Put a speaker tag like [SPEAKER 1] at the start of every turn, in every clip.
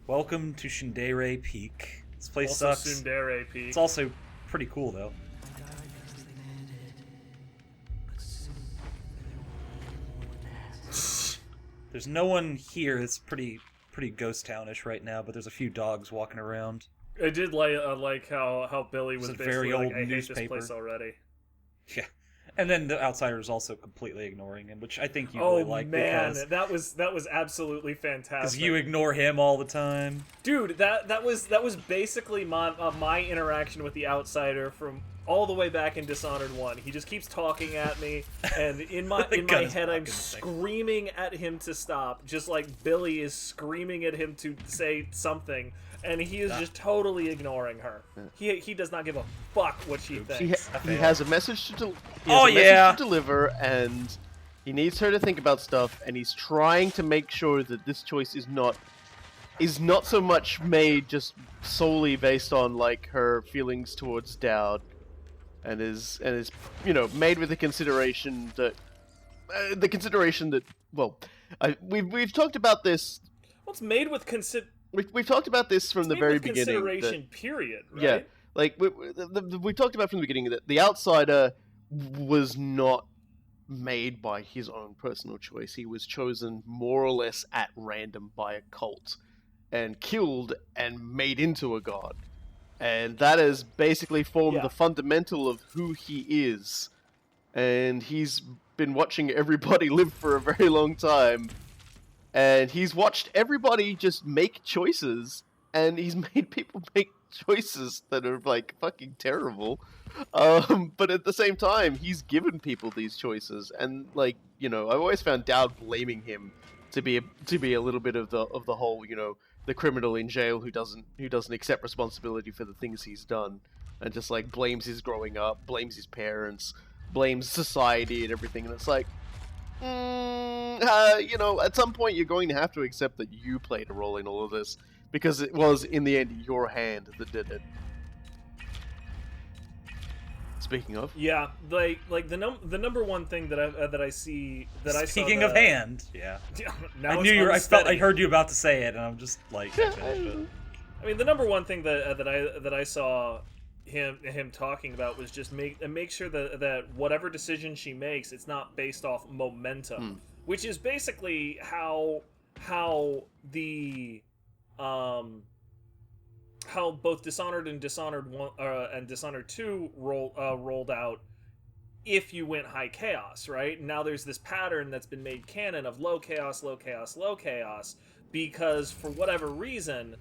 [SPEAKER 1] Welcome to Shindere Peak. This place
[SPEAKER 2] Also
[SPEAKER 1] sucks.
[SPEAKER 2] Tsundere Peak.
[SPEAKER 1] It's also pretty cool though. There's no one here. It's pretty ghost townish right now, but there's a few dogs walking around.
[SPEAKER 2] I did like how Billie was
[SPEAKER 1] It's a
[SPEAKER 2] basically
[SPEAKER 1] very
[SPEAKER 2] like,
[SPEAKER 1] old
[SPEAKER 2] I hate this
[SPEAKER 1] newspaper.
[SPEAKER 2] place already.
[SPEAKER 1] Yeah. And then the outsiders also completely ignoring him, which I think you
[SPEAKER 2] Oh
[SPEAKER 1] really like
[SPEAKER 2] man,
[SPEAKER 1] because
[SPEAKER 2] that was absolutely fantastic.
[SPEAKER 1] you ignore him all the time.
[SPEAKER 2] Dude, that was basically my interaction with the outsider from all the way back in Dishonored 1. He just keeps talking at me, and in my head I'm screaming at him to stop, just like Billie is screaming at him to say something, and he is just totally ignoring her. He does not give a fuck what she thinks.
[SPEAKER 3] He has a message to deliver, and he needs her to think about stuff, and he's trying to make sure that this choice is not so much made just solely based on like her feelings towards Dowd, and is made with the consideration that we've talked about this.
[SPEAKER 2] Well, it's made with
[SPEAKER 3] We've talked about this from the very beginning.
[SPEAKER 2] Consideration, period. Right?
[SPEAKER 3] Yeah, like we talked about from the beginning that the outsider was not made by his own personal choice. He was chosen more or less at random by a cult and killed and made into a god. And that has basically formed the fundamental of who he is. And he's been watching everybody live for a very long time. And he's watched everybody just make choices. And he's made people make choices that are, like, fucking terrible. But at the same time, he's given people these choices. And, like, I've always found Dowd blaming him to be a little bit of the whole, the criminal in jail who doesn't accept responsibility for the things he's done, and just like blames his growing up, blames his parents, blames society and everything. And it's like, at some point you're going to have to accept that you played a role in all of this, because it was in the end your hand that did it. Speaking of,
[SPEAKER 2] yeah, like the number one thing that I see that I saw.
[SPEAKER 1] Speaking of hand, yeah.
[SPEAKER 2] Now
[SPEAKER 1] I knew you. I heard you about to say it, and I'm just like.
[SPEAKER 2] I mean, the number one thing that I saw him talking about was just make sure that whatever decision she makes, it's not based off momentum, which is basically how the how both Dishonored and Dishonored 1 and Dishonored 2 rolled out. If you went high chaos, right? Now there's this pattern that's been made canon of low chaos, low chaos, low chaos, because for whatever reason,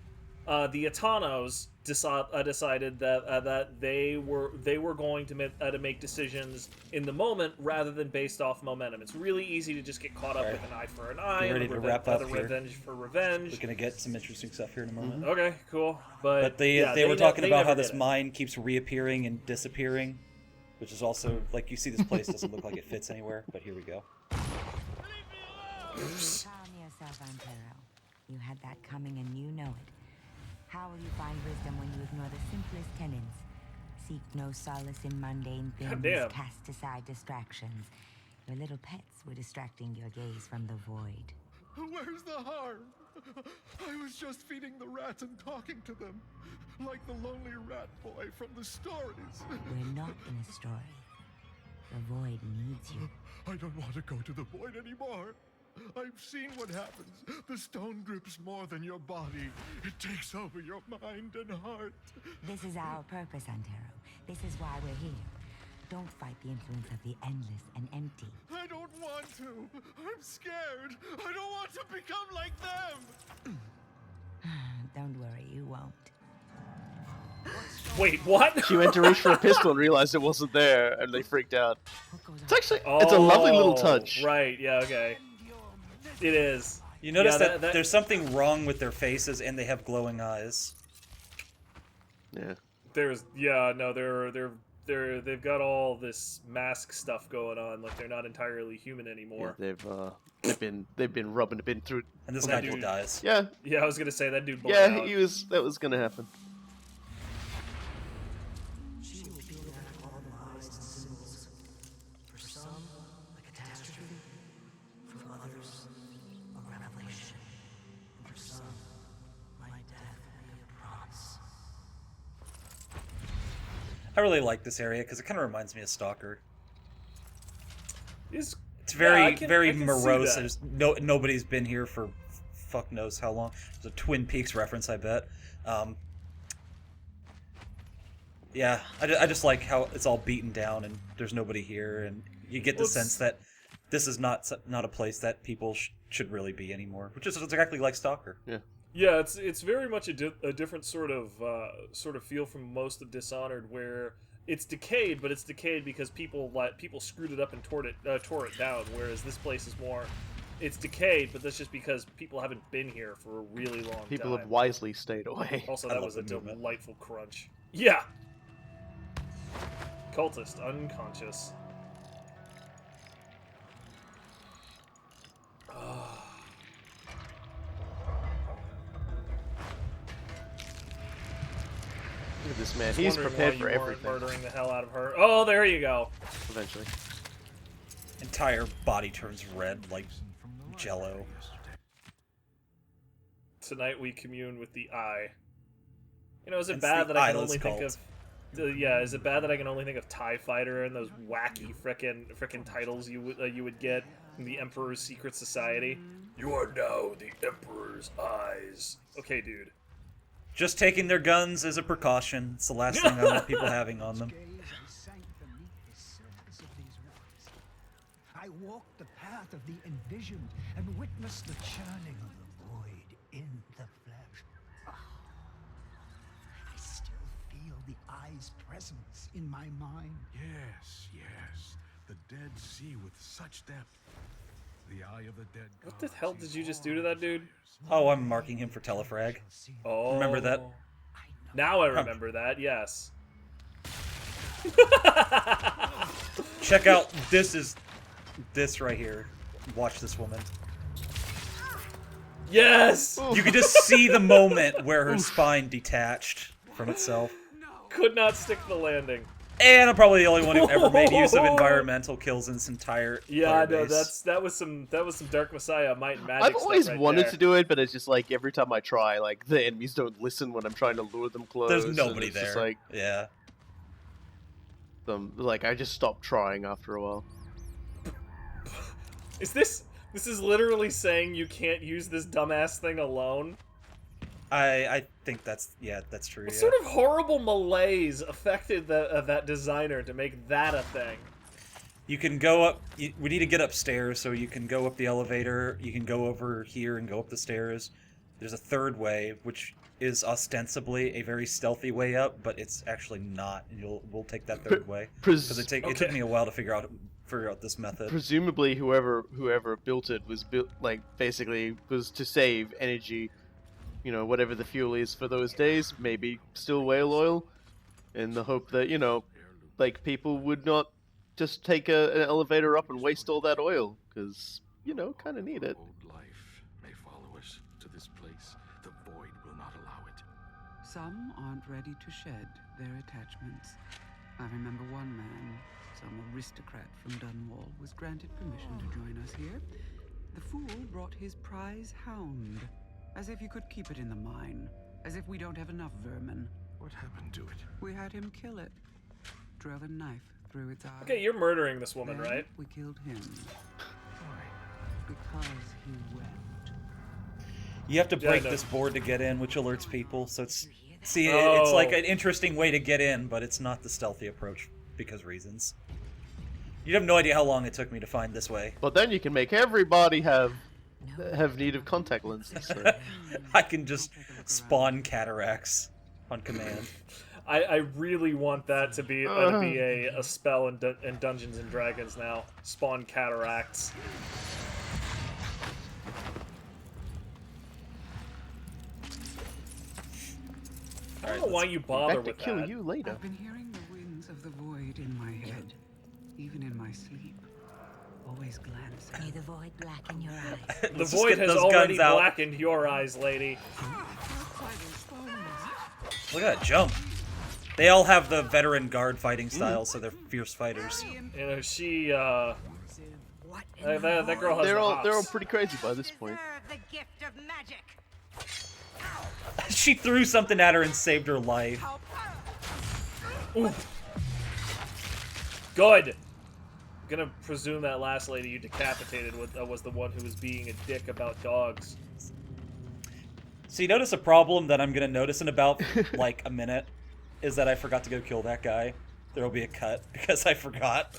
[SPEAKER 2] the Atanos decided that they were going to make decisions in the moment rather than based off momentum. It's really easy to just get caught up with an eye for an eye,
[SPEAKER 1] ready to wrap up here.
[SPEAKER 2] Revenge for revenge.
[SPEAKER 1] We're gonna get some interesting stuff here in a moment.
[SPEAKER 2] Okay, cool. But
[SPEAKER 1] they were talking about how this mine keeps reappearing and disappearing, which is also like you see this place doesn't look like it fits anywhere. But here we go.
[SPEAKER 4] Calm yourself, Antero. You had that coming and you know it. How will you find wisdom when you ignore the simplest tenets? Seek no solace in mundane things, cast aside distractions. Your little pets were distracting your gaze from the void.
[SPEAKER 5] Where's the harm? I was just feeding the rats and talking to them, like the lonely rat boy from the stories.
[SPEAKER 4] We're not in a story. The void needs you.
[SPEAKER 5] I don't want to go to the void anymore. I've seen what happens. The stone grips more than your body. It takes over your mind and heart.
[SPEAKER 4] This is our purpose, Antero. This is why we're here. Don't fight the influence of the endless and empty.
[SPEAKER 5] I don't want to. I'm scared. I don't want to become like them.
[SPEAKER 4] Don't worry, you won't.
[SPEAKER 2] Wait, what?
[SPEAKER 3] she went to reach for a pistol and realized it wasn't there, and they freaked out. It's a lovely little touch.
[SPEAKER 2] Right, yeah, okay. It is.
[SPEAKER 1] You notice that there's something wrong with their faces, and they have glowing eyes.
[SPEAKER 3] Yeah.
[SPEAKER 2] They've got all this mask stuff going on, like they're not entirely human anymore.
[SPEAKER 3] Yeah, they've been rubbing a bit through.
[SPEAKER 1] And this guy just dies.
[SPEAKER 3] Yeah.
[SPEAKER 2] Yeah, I was gonna say that dude.
[SPEAKER 3] Yeah,
[SPEAKER 2] out.
[SPEAKER 3] that was gonna happen.
[SPEAKER 6] For some, a catastrophe. For others, a revelation. And for some, might
[SPEAKER 1] I really like this area because it kind of reminds me of Stalker.
[SPEAKER 2] It's
[SPEAKER 1] very,
[SPEAKER 2] I
[SPEAKER 1] very
[SPEAKER 2] can see
[SPEAKER 1] morose.
[SPEAKER 2] that.
[SPEAKER 1] There's nobody's been here for fuck knows how long. It's a Twin Peaks reference, I bet. Yeah, I just like how it's all beaten down and there's nobody here, and you get the sense that this is not a place that people should really be anymore, which is exactly like Stalker.
[SPEAKER 3] Yeah.
[SPEAKER 2] Yeah, it's very much a different sort of feel from most of Dishonored, where it's decayed, but it's decayed because people screwed it up and tore it down. Whereas this place is more, it's decayed, but that's just because people haven't been here for a really long time.
[SPEAKER 3] People have wisely stayed away.
[SPEAKER 2] Also,
[SPEAKER 1] I
[SPEAKER 2] that
[SPEAKER 1] love
[SPEAKER 2] was a
[SPEAKER 1] the movement.
[SPEAKER 2] delightful crunch. Yeah. Cultist unconscious.
[SPEAKER 3] Look at this man.
[SPEAKER 2] Just
[SPEAKER 3] He's
[SPEAKER 2] wondering
[SPEAKER 3] prepared
[SPEAKER 2] why
[SPEAKER 3] for
[SPEAKER 2] you weren't
[SPEAKER 3] everything.
[SPEAKER 2] murdering the hell out of her. Oh, there you go.
[SPEAKER 3] Eventually.
[SPEAKER 1] Entire body turns red like Jello.
[SPEAKER 2] Tonight we commune with the eye. You know, is it
[SPEAKER 1] It's
[SPEAKER 2] bad
[SPEAKER 1] the
[SPEAKER 2] that I can
[SPEAKER 1] eyeless
[SPEAKER 2] only think
[SPEAKER 1] cult.
[SPEAKER 2] of? Yeah, is it bad that I can only think of TIE Fighter and those wacky frickin' titles you would get in the Emperor's Secret Society? You are now the Emperor's eyes. Okay, dude.
[SPEAKER 1] Just taking their guns as a precaution. It's the last thing I want people having on them.
[SPEAKER 6] I walked the path of the envisioned and witnessed the churning of the void in the flesh. I still feel the eye's presence in my mind.
[SPEAKER 5] Yes, yes. The dead see with such depth. The eye of the dead.
[SPEAKER 2] What the hell did you just do to that dude?
[SPEAKER 1] Oh, I'm marking him for telefrag.
[SPEAKER 2] Oh,
[SPEAKER 1] Remember that?
[SPEAKER 2] Now I remember that. Yes.
[SPEAKER 1] Check out this right here. Watch this woman.
[SPEAKER 2] Yes.
[SPEAKER 1] You could just see the moment where her spine detached from itself.
[SPEAKER 2] Could not stick the landing.
[SPEAKER 1] And I'm probably the only one who ever made use of environmental kills in this entire
[SPEAKER 2] Yeah,
[SPEAKER 1] player
[SPEAKER 2] no,
[SPEAKER 1] base.
[SPEAKER 2] that was some Dark Messiah Might and Magic
[SPEAKER 3] I've
[SPEAKER 2] stuff
[SPEAKER 3] always
[SPEAKER 2] right
[SPEAKER 3] wanted
[SPEAKER 2] there.
[SPEAKER 3] to do it, but it's just like every time I try, like the enemies don't listen when I'm trying to lure them close.
[SPEAKER 1] There's
[SPEAKER 3] and
[SPEAKER 1] nobody
[SPEAKER 3] it's
[SPEAKER 1] there.
[SPEAKER 3] Just like,
[SPEAKER 1] yeah.
[SPEAKER 3] like I just stopped trying after a while.
[SPEAKER 2] Is this is literally saying you can't use this dumbass thing alone?
[SPEAKER 1] I think that's true.
[SPEAKER 2] What
[SPEAKER 1] Yeah.
[SPEAKER 2] sort of horrible malaise affected that designer to make that a thing?
[SPEAKER 1] You can go up. We need to get upstairs, so you can go up the elevator. You can go over here and go up the stairs. There's a third way, which is ostensibly a very stealthy way up, but it's actually not. And we'll take that third way because it took me a while to figure out this method.
[SPEAKER 3] Presumably, whoever built it was basically was to save energy. You know, whatever the fuel is for those days, maybe still whale oil, in the hope that, you know, like people would not just take an elevator up and waste all that oil, because, you know, kind of need it.
[SPEAKER 5] Old life may follow us to this place. The void will not allow it.
[SPEAKER 7] Some aren't ready to shed their attachments. I remember one man, some aristocrat from Dunwall, was granted permission to join us here. The fool brought his prize hound, as if you could keep it in the mine, as if we don't have enough vermin.
[SPEAKER 5] What happened to it?
[SPEAKER 7] We had him kill it. Drove a knife through its eye.
[SPEAKER 2] Okay, you're murdering this woman,
[SPEAKER 7] Then
[SPEAKER 2] right?
[SPEAKER 7] We killed him.
[SPEAKER 5] Why?
[SPEAKER 7] Because he wept.
[SPEAKER 1] You have to
[SPEAKER 2] Yeah,
[SPEAKER 1] break
[SPEAKER 2] no.
[SPEAKER 1] this board to get in, which alerts people. So it's it's
[SPEAKER 2] Oh.
[SPEAKER 1] like an interesting way to get in, but it's not the stealthy approach because reasons. You have no idea how long it took me to find this way.
[SPEAKER 3] But then you can make everybody have need of contact lenses. So.
[SPEAKER 1] I can just spawn cataracts on command.
[SPEAKER 2] I really want that to be a spell in Dungeons and Dragons now. Spawn cataracts. I don't know why you bother
[SPEAKER 3] Back to
[SPEAKER 2] with
[SPEAKER 3] kill
[SPEAKER 2] that.
[SPEAKER 3] you later.
[SPEAKER 7] I've been hearing the winds of the void in my head, even in my sleep. Always glancing.
[SPEAKER 4] May the void blacken your eyes.
[SPEAKER 2] The
[SPEAKER 1] Let's just
[SPEAKER 2] void
[SPEAKER 1] get
[SPEAKER 2] has
[SPEAKER 1] those
[SPEAKER 2] already
[SPEAKER 1] guns out.
[SPEAKER 2] blackened your eyes, lady.
[SPEAKER 1] Look at that jump. They all have the veteran guard fighting style, so they're fierce fighters.
[SPEAKER 2] You know, she,
[SPEAKER 4] What in
[SPEAKER 2] that girl has
[SPEAKER 3] They're
[SPEAKER 2] the
[SPEAKER 3] all
[SPEAKER 2] hops.
[SPEAKER 3] pretty crazy by this point.
[SPEAKER 4] the gift of magic.
[SPEAKER 1] She threw something at her and saved her life.
[SPEAKER 2] Good. I'm gonna presume that last lady you decapitated was the one who was being a dick about dogs.
[SPEAKER 1] So you notice a problem that I'm gonna notice in about like a minute is that I forgot to go kill that guy. There'll be a cut because I forgot.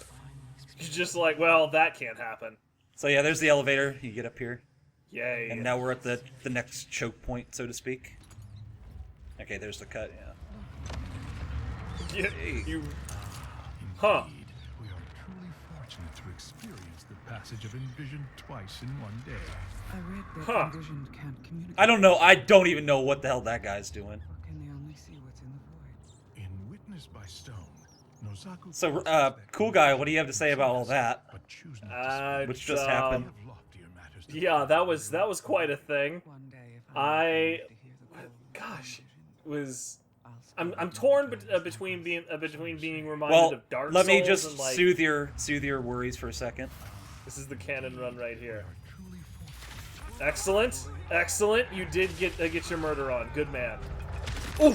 [SPEAKER 2] You're just like, well, that can't happen.
[SPEAKER 1] So yeah, there's the elevator. You get up here.
[SPEAKER 2] Yay.
[SPEAKER 1] And now we're at the next choke point, so to speak. Okay, there's the cut, yeah.
[SPEAKER 2] You... Huh.
[SPEAKER 5] Indeed, we are truly fortunate to experience the passage of Envision twice in one day.
[SPEAKER 7] I read that
[SPEAKER 2] Huh.
[SPEAKER 7] Envision can't communicate.
[SPEAKER 1] I don't know. I don't even know what the hell that guy's doing.
[SPEAKER 7] Or can they only see what's in the void?
[SPEAKER 5] In Witness by Stone, Nozaku
[SPEAKER 1] So,
[SPEAKER 5] feels that
[SPEAKER 1] cool guy, what do you have to say about all that?
[SPEAKER 5] but choose not to speak.
[SPEAKER 1] Which just happened.
[SPEAKER 5] Of loftier matters to
[SPEAKER 2] Yeah, that was quite a thing.
[SPEAKER 7] One day, if
[SPEAKER 2] I-
[SPEAKER 7] live to hear the call of
[SPEAKER 2] Gosh,
[SPEAKER 7] Envision,
[SPEAKER 2] was...
[SPEAKER 7] I'll
[SPEAKER 2] I'm
[SPEAKER 7] spare
[SPEAKER 2] torn
[SPEAKER 7] you
[SPEAKER 2] between being reminded
[SPEAKER 1] Well,
[SPEAKER 2] of Dark
[SPEAKER 1] let me
[SPEAKER 2] Souls
[SPEAKER 1] just
[SPEAKER 2] and like
[SPEAKER 1] soothe your worries for a second.
[SPEAKER 2] this is the canon run right here.
[SPEAKER 5] truly fortunate.
[SPEAKER 2] Excellent, excellent. You did get your murder on. Good man. Ooh,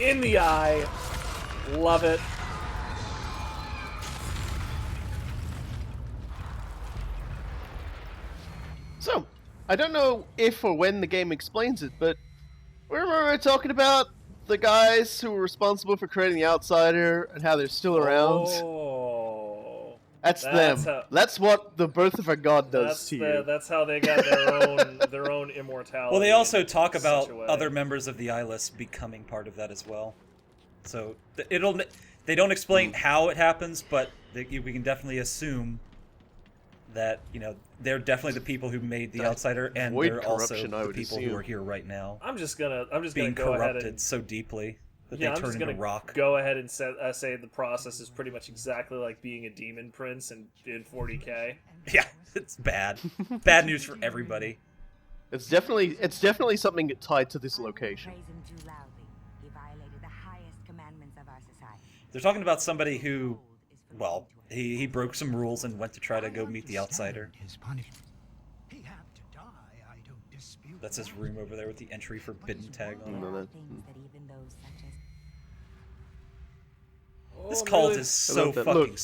[SPEAKER 2] in the eye. Love it.
[SPEAKER 3] So, I don't know if or when the game explains it, but remember we were talking about the guys who were responsible for creating the Outsider and how they're still around?
[SPEAKER 2] Oh,
[SPEAKER 3] That's
[SPEAKER 2] that's
[SPEAKER 3] them.
[SPEAKER 2] how-
[SPEAKER 3] That's what the birth of a god does
[SPEAKER 2] that's
[SPEAKER 3] to you.
[SPEAKER 2] that's how they got their own immortality.
[SPEAKER 1] Well, they also
[SPEAKER 2] in
[SPEAKER 1] talk
[SPEAKER 2] such
[SPEAKER 1] about
[SPEAKER 2] a way.
[SPEAKER 1] other members of the Eyeless becoming part of that as well. So they don't explain how it happens, but we can definitely assume that they're definitely the people who made the
[SPEAKER 3] That
[SPEAKER 1] Outsider, and
[SPEAKER 3] void
[SPEAKER 1] they're also
[SPEAKER 3] corruption, I
[SPEAKER 1] the
[SPEAKER 3] would
[SPEAKER 1] people
[SPEAKER 3] assume.
[SPEAKER 1] who are here right now,
[SPEAKER 2] I'm just gonna
[SPEAKER 1] being
[SPEAKER 2] go ahead
[SPEAKER 1] corrupted
[SPEAKER 2] and
[SPEAKER 1] so deeply that
[SPEAKER 2] yeah,
[SPEAKER 1] they
[SPEAKER 2] I'm
[SPEAKER 1] turn
[SPEAKER 2] just
[SPEAKER 1] into
[SPEAKER 2] gonna
[SPEAKER 1] rock.
[SPEAKER 2] go ahead and say the process is pretty much exactly like being a demon prince in 40K.
[SPEAKER 1] Yeah, it's bad. Bad news for everybody.
[SPEAKER 3] It's definitely something tied to this location.
[SPEAKER 4] Praise him too loudly. He violated the highest commandments of our society.
[SPEAKER 1] They're talking about somebody who, well, he broke some rules and went to try to go meet the Outsider.
[SPEAKER 6] His punishment. He had to die, I don't dispute.
[SPEAKER 1] That's his room over there with the entry forbidden tag on it.
[SPEAKER 4] There
[SPEAKER 3] No,
[SPEAKER 4] are
[SPEAKER 3] that-
[SPEAKER 4] things that even those such as
[SPEAKER 1] This
[SPEAKER 2] Oh,
[SPEAKER 1] cult
[SPEAKER 2] really?
[SPEAKER 1] is
[SPEAKER 3] I
[SPEAKER 1] so
[SPEAKER 3] love that.
[SPEAKER 1] fucking.
[SPEAKER 3] Look,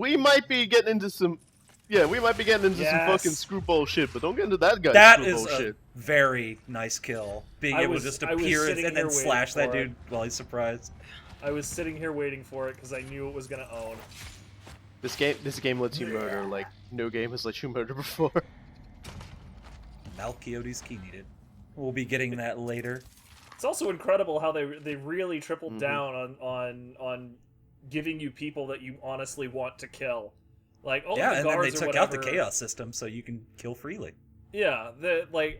[SPEAKER 3] we might be getting into some. Yeah, we might be getting into some
[SPEAKER 2] Yes.
[SPEAKER 3] fucking screwball shit, but don't get into that guy's
[SPEAKER 1] That
[SPEAKER 3] screwball
[SPEAKER 1] is a
[SPEAKER 3] shit.
[SPEAKER 1] very nice kill. Being
[SPEAKER 2] I
[SPEAKER 1] able
[SPEAKER 2] was-
[SPEAKER 1] to just
[SPEAKER 2] I was
[SPEAKER 1] appear
[SPEAKER 2] sitting
[SPEAKER 1] and
[SPEAKER 2] here
[SPEAKER 1] then
[SPEAKER 2] waiting
[SPEAKER 1] slash that
[SPEAKER 2] for it.
[SPEAKER 1] dude while he's surprised.
[SPEAKER 2] I was sitting here waiting for it because I knew it was gonna own.
[SPEAKER 3] This game lets you murder like no game has let you murder before.
[SPEAKER 1] Malchiote's key needed. We'll be getting that later.
[SPEAKER 2] It's also incredible how they really tripled
[SPEAKER 3] Mhm.
[SPEAKER 2] down on giving you people that you honestly want to kill. Like all
[SPEAKER 1] Yeah,
[SPEAKER 2] of
[SPEAKER 1] and
[SPEAKER 2] the
[SPEAKER 1] then they
[SPEAKER 2] guards or
[SPEAKER 1] took out the
[SPEAKER 2] whatever-
[SPEAKER 1] chaos system so you can kill freely.
[SPEAKER 2] Yeah,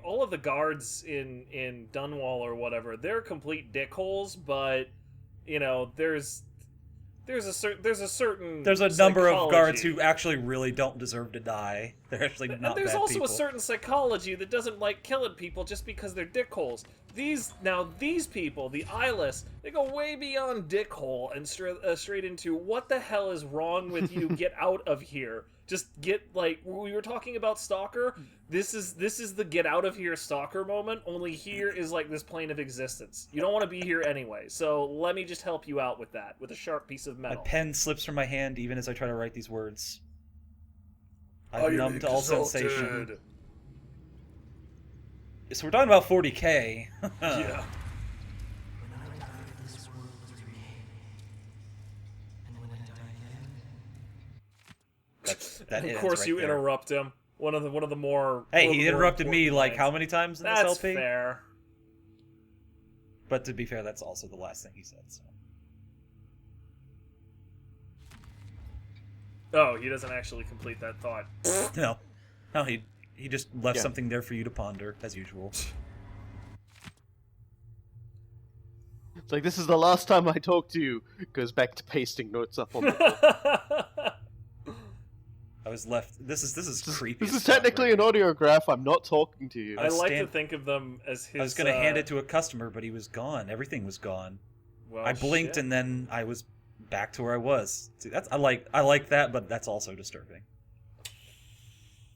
[SPEAKER 2] all of the guards in Dunwall or whatever, they're complete dickholes, but there's a certain
[SPEAKER 1] There's a number of guards
[SPEAKER 2] psychology.
[SPEAKER 1] who actually really don't deserve to die. They're actually not
[SPEAKER 2] And there's
[SPEAKER 1] bad
[SPEAKER 2] also
[SPEAKER 1] people.
[SPEAKER 2] a certain psychology that doesn't like killing people just because they're dickholes. These people, the Eyeless, they go way beyond dickhole and straight into what the hell is wrong with you? Get out of here. Just get we were talking about Stalker. This is the get out of here Stalker moment. Only here is like this plane of existence. You don't want to be here anyway. So let me just help you out with that with a sharp piece of
[SPEAKER 1] My
[SPEAKER 2] metal.
[SPEAKER 1] pen slips from my hand even as I try to write these words.
[SPEAKER 2] I
[SPEAKER 1] I've
[SPEAKER 2] am
[SPEAKER 1] numbed all
[SPEAKER 2] exalted.
[SPEAKER 1] sensation. So we're talking about 40k.
[SPEAKER 2] Yeah.
[SPEAKER 1] That
[SPEAKER 2] Of
[SPEAKER 1] ends
[SPEAKER 2] course,
[SPEAKER 1] right
[SPEAKER 2] you
[SPEAKER 1] there.
[SPEAKER 2] interrupt him. One of the more.
[SPEAKER 1] Hey,
[SPEAKER 2] one of
[SPEAKER 1] he
[SPEAKER 2] the more
[SPEAKER 1] interrupted me
[SPEAKER 2] important
[SPEAKER 1] like
[SPEAKER 2] lines.
[SPEAKER 1] how many times in
[SPEAKER 2] That's
[SPEAKER 1] this LP?
[SPEAKER 2] fair.
[SPEAKER 1] But to be fair, that's also the last thing he said. So.
[SPEAKER 2] Oh, he doesn't actually complete that thought.
[SPEAKER 1] No, he just left
[SPEAKER 3] Yeah.
[SPEAKER 1] something there for you to ponder as usual.
[SPEAKER 3] It's like this is the last time I talk to you. Goes back to pasting notes up on the
[SPEAKER 1] I was left. This is creepy.
[SPEAKER 3] This
[SPEAKER 1] as
[SPEAKER 3] is
[SPEAKER 1] fuck,
[SPEAKER 3] technically
[SPEAKER 1] right?
[SPEAKER 3] an audiograph. I'm not talking to you.
[SPEAKER 2] I like to
[SPEAKER 1] stand-
[SPEAKER 2] think of them as his.
[SPEAKER 1] I was gonna hand it to a customer, but he was gone. Everything was gone.
[SPEAKER 2] Well,
[SPEAKER 1] I blinked
[SPEAKER 2] shit.
[SPEAKER 1] and then I was back to where I was. See, I like that, but that's also disturbing.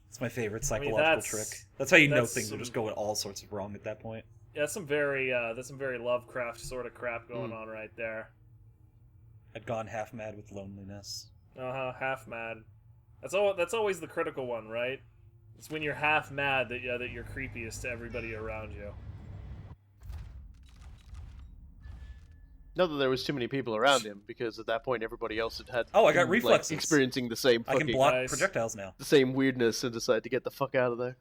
[SPEAKER 1] It's my favorite
[SPEAKER 2] I mean,
[SPEAKER 1] psychological trick. That's how you know
[SPEAKER 2] that's
[SPEAKER 1] things are
[SPEAKER 2] some-
[SPEAKER 1] just going all sorts of wrong at that point.
[SPEAKER 2] Yeah, that's some very Lovecraft sort of crap going on right there.
[SPEAKER 1] I'd gone half mad with loneliness.
[SPEAKER 2] Half mad. That's always the critical one, right? It's when you're half mad that you're creepiest to everybody around you.
[SPEAKER 3] Not that there was too many people around him, because at that point everybody else had
[SPEAKER 1] Oh, I got
[SPEAKER 3] been,
[SPEAKER 1] reflexes.
[SPEAKER 3] like, experiencing the same
[SPEAKER 1] I
[SPEAKER 3] fucking
[SPEAKER 1] can block
[SPEAKER 2] Nice.
[SPEAKER 1] projectiles now.
[SPEAKER 3] the same weirdness and decided to get the fuck out of there.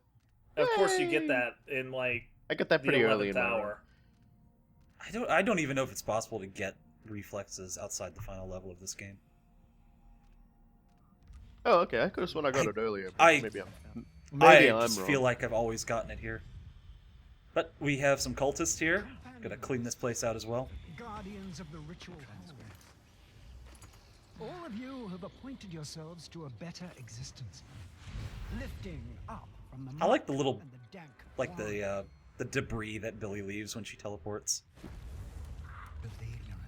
[SPEAKER 2] Of course, you get
[SPEAKER 3] Yay!
[SPEAKER 2] that in like
[SPEAKER 3] I got that
[SPEAKER 2] the
[SPEAKER 3] pretty early
[SPEAKER 2] 11th
[SPEAKER 3] in my run.
[SPEAKER 2] hour.
[SPEAKER 1] I don't even know if it's possible to get reflexes outside the final level of this game.
[SPEAKER 3] Oh, okay. I could have sworn I got it earlier. But
[SPEAKER 1] I
[SPEAKER 3] maybe I'm
[SPEAKER 1] just
[SPEAKER 3] wrong.
[SPEAKER 1] feel like I've always gotten it here. But we have some cultists here. Gotta clean this place out as well.
[SPEAKER 6] Guardians of the ritual home. All of you have appointed yourselves to a better existence, lifting up from the
[SPEAKER 1] I like the little,
[SPEAKER 6] and the dank
[SPEAKER 1] like
[SPEAKER 6] warren
[SPEAKER 1] the debris that Billie leaves when she teleports.
[SPEAKER 6] of the ignorant.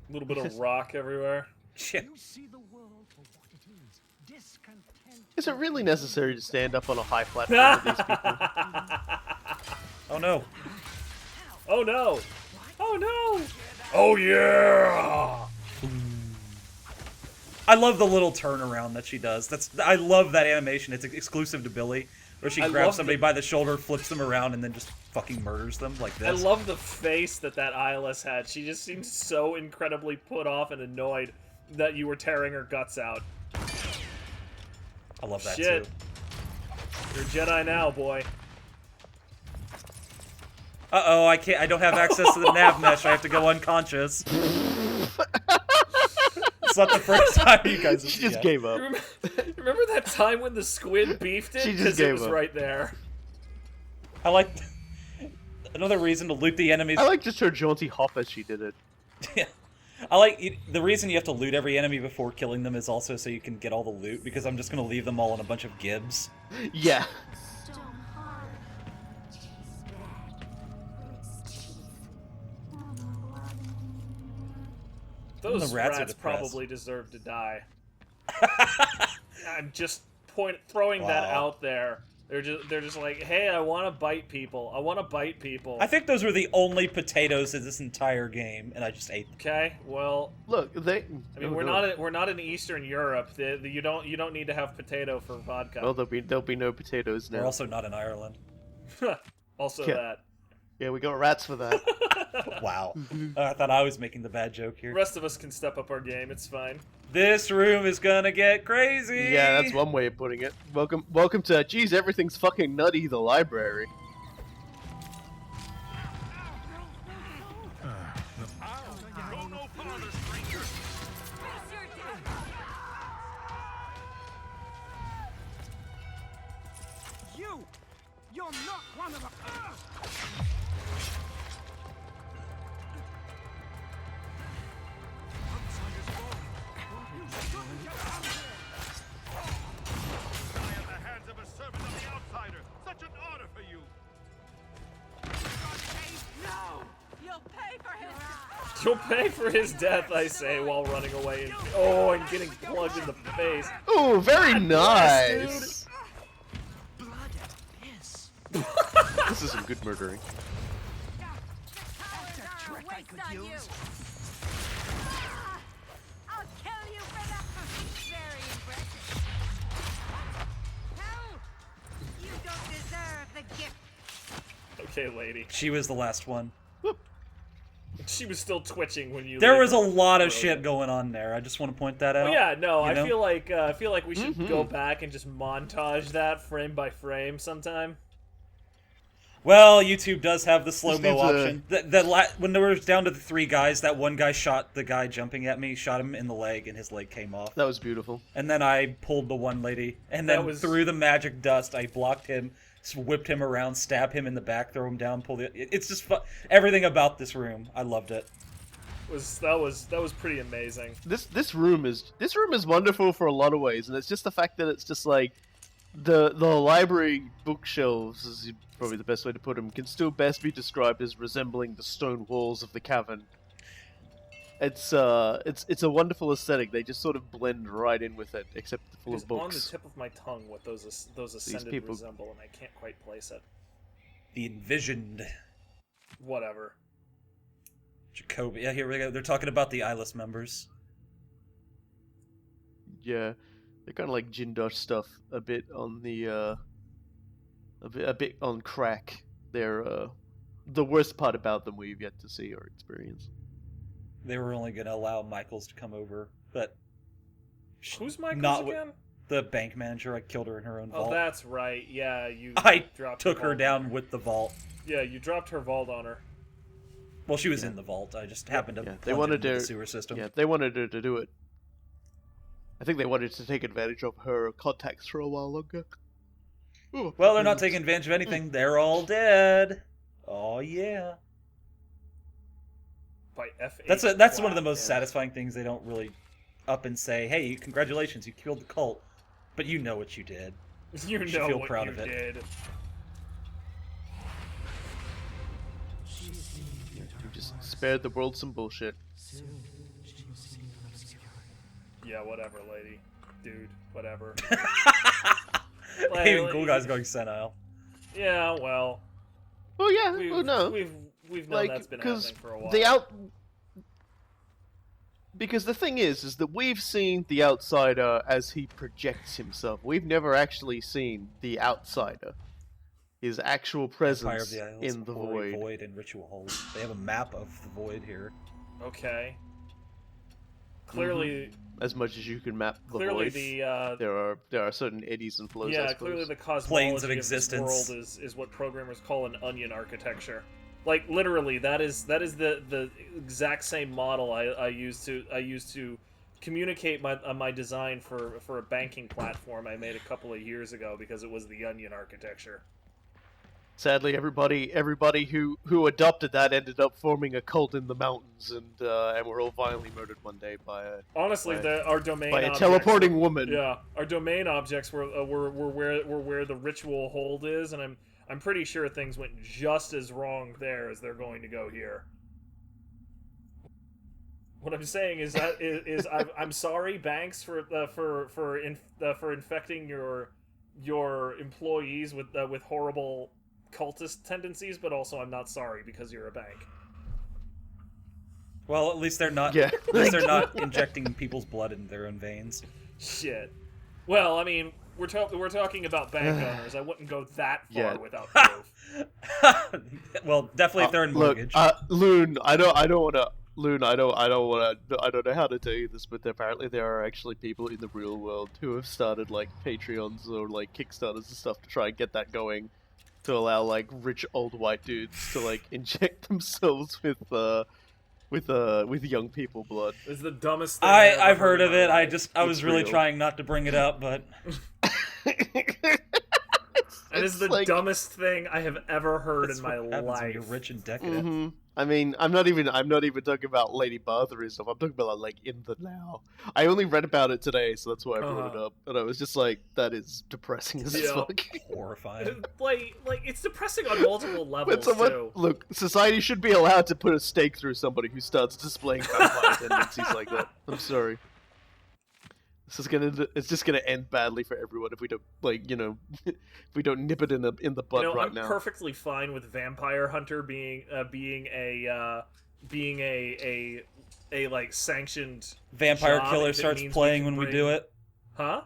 [SPEAKER 2] A little bit of rock everywhere.
[SPEAKER 1] Yeah.
[SPEAKER 6] You see the world for what it is. Discontent.
[SPEAKER 3] Is it really necessary to stand up on a high platform with these people?
[SPEAKER 1] Oh no.
[SPEAKER 2] Oh no! Oh no! Oh yeah!
[SPEAKER 1] I love the little turnaround that she does. I love that animation. It's exclusive to Billie, where she
[SPEAKER 2] I
[SPEAKER 1] grabs
[SPEAKER 2] love
[SPEAKER 1] somebody by the shoulder, flips them around, and then just fucking murders them like this.
[SPEAKER 2] I love the face that Eyeless had. She just seemed so incredibly put off and annoyed that you were tearing her guts out.
[SPEAKER 1] I love that
[SPEAKER 2] Shit.
[SPEAKER 1] too.
[SPEAKER 2] You're a Jedi now, boy.
[SPEAKER 1] Uh-oh, I can't. I don't have access to the nav mesh. I have to go unconscious. It's not the first time you guys have
[SPEAKER 3] She just gave up.
[SPEAKER 2] Remember that time when the squid beefed it?
[SPEAKER 3] She just
[SPEAKER 2] 'Cause it
[SPEAKER 3] gave
[SPEAKER 2] was
[SPEAKER 3] up.
[SPEAKER 2] right there.
[SPEAKER 1] I like another reason to loot the enemies.
[SPEAKER 3] I like just her jaunty hop as she did it.
[SPEAKER 1] Yeah. I like the reason you have to loot every enemy before killing them is also so you can get all the loot, because I'm just gonna leave them all in a bunch of gibs.
[SPEAKER 3] Yeah.
[SPEAKER 2] Those
[SPEAKER 1] The rats are
[SPEAKER 2] rats
[SPEAKER 1] depressed.
[SPEAKER 2] probably deserve to die. I'm just throwing that
[SPEAKER 1] Wow.
[SPEAKER 2] out there. They're just like, hey, I want to bite people. I want to bite people.
[SPEAKER 1] I think those were the only potatoes in this entire game, and I just ate them.
[SPEAKER 2] Okay, well,
[SPEAKER 3] Look, they.
[SPEAKER 2] I mean, we're not in Eastern Europe. You don't need to have potato for vodka.
[SPEAKER 3] Well, there'll be no potatoes
[SPEAKER 1] We're
[SPEAKER 3] now.
[SPEAKER 1] also not in Ireland.
[SPEAKER 2] Also
[SPEAKER 3] Yeah.
[SPEAKER 2] that.
[SPEAKER 3] Yeah, we got rats for that.
[SPEAKER 1] Wow. I thought I was making the bad joke
[SPEAKER 2] The
[SPEAKER 1] here.
[SPEAKER 2] rest of us can step up our game. It's fine.
[SPEAKER 1] This room is gonna get crazy!
[SPEAKER 3] Yeah, that's one way of putting it. Welcome to, geez, everything's fucking nutty, the library.
[SPEAKER 5] Go no farther, stranger.
[SPEAKER 6] You're not one of them.
[SPEAKER 5] Die at the hands of a servant of the outsider. Such an honor for you.
[SPEAKER 2] You'll pay for his death, I say, while running away and getting plugged in the face.
[SPEAKER 3] Ooh, very
[SPEAKER 2] bless,
[SPEAKER 3] nice. This is some good murdering.
[SPEAKER 4] I'll kill you for that. Very impressive. No! You don't deserve the gift.
[SPEAKER 2] Okay, lady.
[SPEAKER 1] She was the last one.
[SPEAKER 2] She was still twitching when you.
[SPEAKER 1] There
[SPEAKER 2] laid
[SPEAKER 1] was a
[SPEAKER 2] her
[SPEAKER 1] lot of
[SPEAKER 2] throat.
[SPEAKER 1] shit going on there. I just want to point that out.
[SPEAKER 2] Oh yeah, no,
[SPEAKER 1] You
[SPEAKER 2] I
[SPEAKER 1] know?
[SPEAKER 2] feel like we should go back and just montage that frame by frame sometime.
[SPEAKER 1] Well, YouTube does have the slow-mo
[SPEAKER 3] needs a-
[SPEAKER 1] option. When there was down to the 3 guys, that one guy shot the guy jumping at me, shot him in the leg, and his leg came off.
[SPEAKER 3] That was beautiful.
[SPEAKER 1] And then I pulled the one lady, and
[SPEAKER 2] That
[SPEAKER 1] then
[SPEAKER 2] was-
[SPEAKER 1] through the magic dust, I blocked him, whipped him around, stabbed him in the back, throw him down, pull the. It's just everything about this room. I loved it.
[SPEAKER 2] That was pretty amazing.
[SPEAKER 3] This room is wonderful for a lot of ways, and it's just the fact that it's just like the library bookshelves is probably the best way to put them, can still best be described as resembling the stone walls of the cavern. It's a wonderful aesthetic. They just sort of blend right in with it, except full
[SPEAKER 2] It
[SPEAKER 3] of
[SPEAKER 2] is on the
[SPEAKER 3] books.
[SPEAKER 2] tip of my tongue what those ascended
[SPEAKER 3] people-
[SPEAKER 2] resemble, and I can't quite place it.
[SPEAKER 1] The envisioned
[SPEAKER 2] Whatever.
[SPEAKER 1] Jacoby. Yeah, here we go. They're talking about the Eyeless members.
[SPEAKER 3] yeah, they kind of like Jindosh stuff a bit on the a bit on crack. They're the worst part about them we've yet to see or experience.
[SPEAKER 1] They were only going to allow Michaels to come over, but
[SPEAKER 2] Who's Michaels
[SPEAKER 1] not
[SPEAKER 2] again?
[SPEAKER 1] The bank manager. I killed her in her own vault.
[SPEAKER 2] Oh, that's right. Yeah, you.
[SPEAKER 1] I
[SPEAKER 2] dropped
[SPEAKER 1] took her
[SPEAKER 2] vault
[SPEAKER 1] down
[SPEAKER 2] on her.
[SPEAKER 1] with the vault.
[SPEAKER 2] Yeah, you dropped her vault on her.
[SPEAKER 1] Well, she was in the vault. I just happened to
[SPEAKER 3] They
[SPEAKER 1] plunge
[SPEAKER 3] wanted
[SPEAKER 1] into
[SPEAKER 3] to
[SPEAKER 1] the sewer system.
[SPEAKER 3] Yeah, they wanted her to do it. I think they wanted to take advantage of her contacts for a while longer. Ooh,
[SPEAKER 1] Well, they're not taking advantage of anything. They're all dead. Oh yeah.
[SPEAKER 2] By F8.
[SPEAKER 1] That's one of the most satisfying things. They don't really up and say, "Hey, congratulations, you killed the cult," but you know what you did.
[SPEAKER 2] You
[SPEAKER 1] should
[SPEAKER 2] know
[SPEAKER 1] feel
[SPEAKER 2] what
[SPEAKER 1] proud
[SPEAKER 2] you
[SPEAKER 1] of it.
[SPEAKER 2] did.
[SPEAKER 3] You just spared the world some bullshit.
[SPEAKER 2] Yeah, whatever, lady. Dude, whatever.
[SPEAKER 1] Even cool guys going senile.
[SPEAKER 2] Yeah, well.
[SPEAKER 3] Oh yeah,
[SPEAKER 2] We've,
[SPEAKER 3] no.
[SPEAKER 2] We've known
[SPEAKER 3] Like,
[SPEAKER 2] that's been
[SPEAKER 3] because
[SPEAKER 2] happening for a while.
[SPEAKER 3] Because the thing is that we've seen the outsider as he projects himself. We've never actually seen the outsider, his actual
[SPEAKER 1] Empire of
[SPEAKER 3] presence
[SPEAKER 1] the Isles,
[SPEAKER 3] in the
[SPEAKER 1] Quarry,
[SPEAKER 3] void.
[SPEAKER 1] Void and Ritual Hold. They have a map of the void here.
[SPEAKER 2] Okay. Clearly,
[SPEAKER 3] As much as you can map the
[SPEAKER 2] clearly
[SPEAKER 3] void,
[SPEAKER 2] the
[SPEAKER 3] there are certain eddies and flows. I
[SPEAKER 2] yeah,
[SPEAKER 3] suppose.
[SPEAKER 2] clearly the cosmology
[SPEAKER 1] Planes of
[SPEAKER 2] of
[SPEAKER 1] existence.
[SPEAKER 2] this world is what programmers call an onion architecture. Like literally, that is the exact same model I use to communicate my design for a banking platform I made a couple of years ago because it was the onion architecture.
[SPEAKER 3] Sadly, everybody who adopted that ended up forming a cult in the mountains, and were all violently murdered one day by a
[SPEAKER 2] Honestly, our domain
[SPEAKER 3] by a
[SPEAKER 2] objects
[SPEAKER 3] teleporting woman.
[SPEAKER 2] Yeah, our domain objects were where the ritual hold is, and I'm pretty sure things went just as wrong there as they're going to go here. What I'm saying is that I'm sorry, Banks, for infecting your employees with horrible cultist tendencies, but also I'm not sorry because you're a bank.
[SPEAKER 1] Well, at least they're not.
[SPEAKER 3] Yeah.
[SPEAKER 1] At least they're not injecting people's blood in their own veins.
[SPEAKER 2] Shit. Well, I mean, we're talking about bank owners. I wouldn't go that far
[SPEAKER 3] Yeah.
[SPEAKER 2] without proof.
[SPEAKER 1] Well, definitely if they're in
[SPEAKER 3] Look,
[SPEAKER 1] mortgage.
[SPEAKER 3] Loon, I don't want to. Loon, I don't know how to tell you this, but apparently there are actually people in the real world who have started like Patreons or like Kickstarters and stuff to try and get that going, to allow like rich old white dudes to like inject themselves with young people blood.
[SPEAKER 2] It's the dumbest thing I've
[SPEAKER 1] I've heard of
[SPEAKER 2] in
[SPEAKER 1] it.
[SPEAKER 2] my
[SPEAKER 1] I
[SPEAKER 2] life.
[SPEAKER 1] was really
[SPEAKER 3] real.
[SPEAKER 1] trying not to bring it up, but
[SPEAKER 2] It is the
[SPEAKER 3] like,
[SPEAKER 2] dumbest thing I have ever heard
[SPEAKER 1] that's
[SPEAKER 2] in my
[SPEAKER 1] what happens when
[SPEAKER 2] life.
[SPEAKER 1] you're rich and decadent.
[SPEAKER 3] Mhm. I mean, I'm not even talking about Lady Bathory and stuff. I'm talking about like in the now. I only read about it today, so that's why I brought it up. And I was just like, that is depressing as
[SPEAKER 2] Yeah.
[SPEAKER 3] fuck.
[SPEAKER 1] Horrifying.
[SPEAKER 2] like it's depressing on multiple levels
[SPEAKER 3] But someone,
[SPEAKER 2] too.
[SPEAKER 3] look, society should be allowed to put a stake through somebody who starts displaying vampire tendencies like that. I'm sorry. It's just gonna end badly for everyone if we don't, like, if we don't nip it in the butt right
[SPEAKER 2] I'm
[SPEAKER 3] now.
[SPEAKER 2] perfectly fine with Vampire Hunter being a like sanctioned
[SPEAKER 1] Vampire
[SPEAKER 2] job
[SPEAKER 1] Killer
[SPEAKER 2] if it
[SPEAKER 1] starts
[SPEAKER 2] means
[SPEAKER 1] playing
[SPEAKER 2] can
[SPEAKER 1] when we
[SPEAKER 2] bring-
[SPEAKER 1] do it.
[SPEAKER 2] Huh?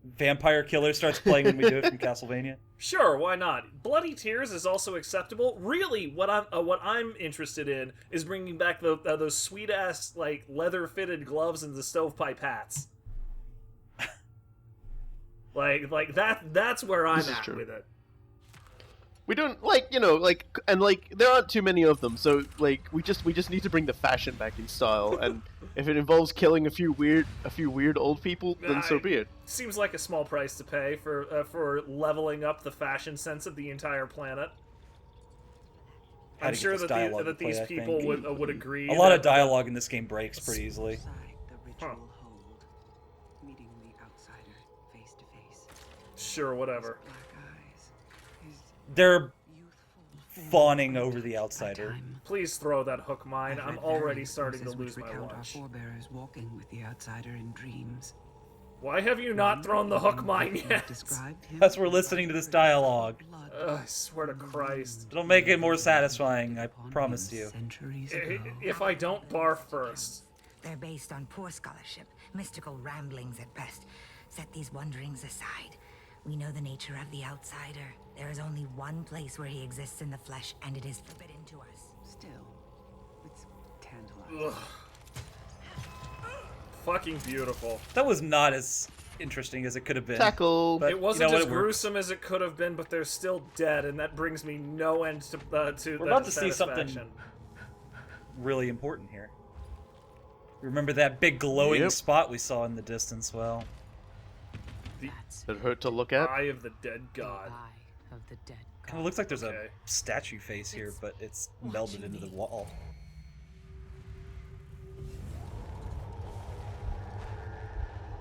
[SPEAKER 1] Vampire Killer starts playing when we do it from Castlevania.
[SPEAKER 2] Sure, why not? Bloody Tears is also acceptable. Really, what I'm interested in is bringing back those sweet ass like leather fitted gloves and the stovepipe hats. like that's where I'm
[SPEAKER 3] This is
[SPEAKER 2] at
[SPEAKER 3] true.
[SPEAKER 2] with it.
[SPEAKER 3] We don't and there aren't too many of them, so like we just need to bring the fashion back in style, and if it involves killing a few weird old people, then so be it.
[SPEAKER 2] Seems like a small price to pay for leveling up the fashion sense of the entire planet.
[SPEAKER 1] How
[SPEAKER 2] I'm
[SPEAKER 1] to get
[SPEAKER 2] sure
[SPEAKER 1] this
[SPEAKER 2] that
[SPEAKER 1] dialogue to
[SPEAKER 2] these
[SPEAKER 1] play, I
[SPEAKER 2] people
[SPEAKER 1] think.
[SPEAKER 2] would agree.
[SPEAKER 1] A lot of
[SPEAKER 2] that-
[SPEAKER 1] dialogue in this game breaks pretty easily.
[SPEAKER 7] Inside the ritual
[SPEAKER 2] Huh.
[SPEAKER 7] hold, meeting the outsider face to face.
[SPEAKER 2] Sure, whatever.
[SPEAKER 7] His black eyes, his
[SPEAKER 1] They're
[SPEAKER 7] youthful
[SPEAKER 1] fawning
[SPEAKER 7] form
[SPEAKER 1] over the
[SPEAKER 7] by
[SPEAKER 1] outsider.
[SPEAKER 7] time.
[SPEAKER 2] Please throw that hook mine.
[SPEAKER 7] I've
[SPEAKER 2] I'm
[SPEAKER 7] read
[SPEAKER 2] already
[SPEAKER 7] various
[SPEAKER 2] starting to
[SPEAKER 7] sources
[SPEAKER 2] lose
[SPEAKER 7] which
[SPEAKER 2] my
[SPEAKER 7] recount
[SPEAKER 2] lunch.
[SPEAKER 7] our forebears walking with the outsider in dreams.
[SPEAKER 2] Why have you not thrown the hook mine yet?
[SPEAKER 7] Described him
[SPEAKER 1] As we're listening to this dialogue.
[SPEAKER 7] blood
[SPEAKER 2] I swear to Christ.
[SPEAKER 1] It'll make it more satisfying, I
[SPEAKER 7] upon
[SPEAKER 1] promise
[SPEAKER 7] him
[SPEAKER 1] you.
[SPEAKER 7] Centuries
[SPEAKER 2] I-
[SPEAKER 7] ago.
[SPEAKER 2] If I don't barf first.
[SPEAKER 4] They're based on poor scholarship, mystical ramblings at best. Set these wonderings aside. We know the nature of the outsider. There is only one place where he exists in the flesh, and it is forbidden to us.
[SPEAKER 7] Still, it's tantalizing.
[SPEAKER 2] Fucking beautiful.
[SPEAKER 1] That was not as interesting as it could have been.
[SPEAKER 3] Tackle.
[SPEAKER 1] But,
[SPEAKER 2] It wasn't
[SPEAKER 1] you know,
[SPEAKER 2] as
[SPEAKER 1] it works.
[SPEAKER 2] gruesome as it could have been, but they're still dead, and that brings me no end to
[SPEAKER 1] We're about to see
[SPEAKER 2] satisfaction.
[SPEAKER 1] something really important here. Remember that big glowing
[SPEAKER 3] Yep.
[SPEAKER 1] spot we saw in the distance? Well,
[SPEAKER 7] That's
[SPEAKER 3] It hurt to look at.
[SPEAKER 2] Eye of the dead
[SPEAKER 7] the
[SPEAKER 2] god.
[SPEAKER 7] eye of the dead god.
[SPEAKER 1] kind of looks like there's
[SPEAKER 2] Okay.
[SPEAKER 1] a statue face here, but it's
[SPEAKER 7] what
[SPEAKER 1] melded
[SPEAKER 7] you
[SPEAKER 1] into the
[SPEAKER 7] need.
[SPEAKER 1] wall.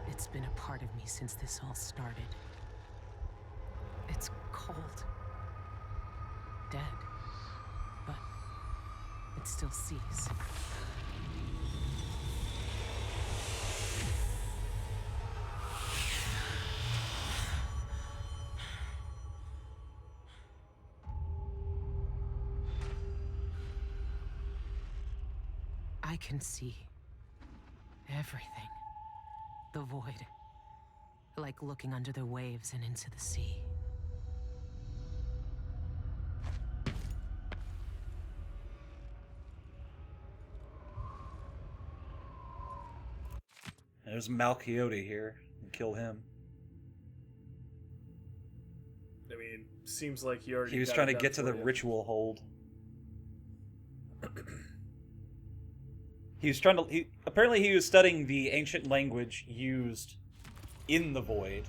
[SPEAKER 8] It's been a part of me since this all started. It's cold. Dead. But it still sees. I can see everything. The void. Like looking under the waves and into the sea.
[SPEAKER 1] There's Malchiote here. Kill him.
[SPEAKER 2] I mean, seems like he already.
[SPEAKER 1] He was
[SPEAKER 2] got
[SPEAKER 1] trying
[SPEAKER 2] it
[SPEAKER 1] to
[SPEAKER 2] done
[SPEAKER 1] get to
[SPEAKER 2] for
[SPEAKER 1] the
[SPEAKER 2] you.
[SPEAKER 1] ritual hold. Apparently he was studying the ancient language used in the void.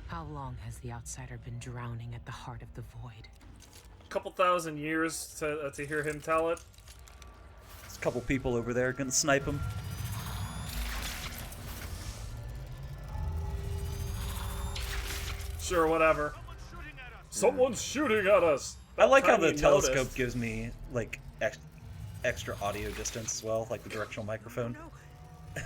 [SPEAKER 8] How long has the outsider been drowning at the heart of the void?
[SPEAKER 2] Couple thousand years to hear him tell it.
[SPEAKER 1] There's a couple people over there gonna snipe him.
[SPEAKER 2] Sure, whatever. Someone's shooting at us.
[SPEAKER 1] I like how
[SPEAKER 2] Time
[SPEAKER 1] the
[SPEAKER 2] you
[SPEAKER 1] telescope
[SPEAKER 2] noticed.
[SPEAKER 1] gives me like extra audio distance as well, like the directional microphone.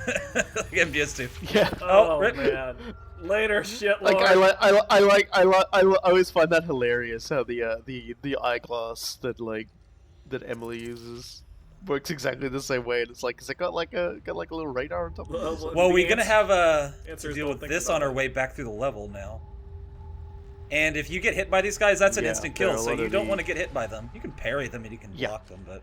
[SPEAKER 1] Like MGS2.
[SPEAKER 3] Yeah.
[SPEAKER 2] Oh,
[SPEAKER 1] rip.
[SPEAKER 2] man. Later, shitlord.
[SPEAKER 3] Like I always find that hilarious how the eyeglass that Emily uses works exactly the same way, and it's like, has it got like a little radar on top of it?
[SPEAKER 1] Well,
[SPEAKER 2] The
[SPEAKER 1] we're gonna have
[SPEAKER 2] answer
[SPEAKER 1] to
[SPEAKER 2] is
[SPEAKER 1] deal
[SPEAKER 2] don't
[SPEAKER 1] with
[SPEAKER 2] think
[SPEAKER 1] this
[SPEAKER 2] about
[SPEAKER 1] on our
[SPEAKER 2] it.
[SPEAKER 1] way back through the level now. And if you get hit by these guys, that's an
[SPEAKER 3] Yeah,
[SPEAKER 1] instant
[SPEAKER 3] there are
[SPEAKER 1] kill,
[SPEAKER 3] a
[SPEAKER 1] so
[SPEAKER 3] lot
[SPEAKER 1] you
[SPEAKER 3] of
[SPEAKER 1] don't
[SPEAKER 3] the-
[SPEAKER 1] want to get hit by them. You can parry them and you can
[SPEAKER 3] Yeah.
[SPEAKER 1] block them, but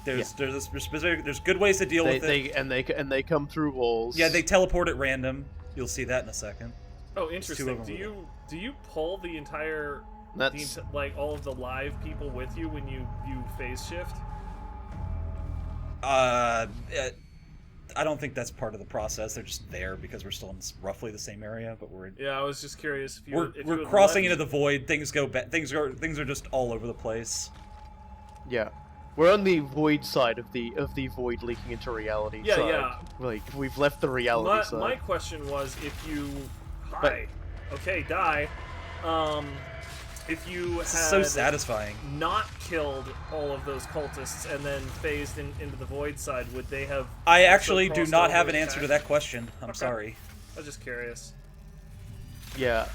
[SPEAKER 1] there's good ways to deal with it.
[SPEAKER 3] They come through walls.
[SPEAKER 1] Yeah, they teleport at random. You'll see that in a second.
[SPEAKER 2] Oh,
[SPEAKER 1] two
[SPEAKER 2] interesting.
[SPEAKER 1] of them
[SPEAKER 2] Do you pull the entire
[SPEAKER 3] That's
[SPEAKER 2] like all of the live people with you when you phase shift?
[SPEAKER 1] I don't think that's part of the process. They're just there because we're still in roughly the same area, but
[SPEAKER 2] Yeah, I was just curious if you
[SPEAKER 1] we're crossing into the void. Things are just all over the place.
[SPEAKER 3] yeah. We're on the void side of the void leaking into reality.
[SPEAKER 2] Yeah,
[SPEAKER 3] side.
[SPEAKER 2] yeah.
[SPEAKER 3] Like we've left the reality side.
[SPEAKER 2] My question was if you
[SPEAKER 3] But-
[SPEAKER 2] die. If you had
[SPEAKER 1] This is so satisfying.
[SPEAKER 2] not killed all of those cultists and then phased into the void side, would they have?
[SPEAKER 1] I
[SPEAKER 2] also
[SPEAKER 1] actually do
[SPEAKER 2] crossed
[SPEAKER 1] not
[SPEAKER 2] over
[SPEAKER 1] have an
[SPEAKER 2] and
[SPEAKER 1] answer to
[SPEAKER 2] attacked?
[SPEAKER 1] that question. I'm
[SPEAKER 2] Okay.
[SPEAKER 1] sorry.
[SPEAKER 2] I was just curious.
[SPEAKER 3] Yeah.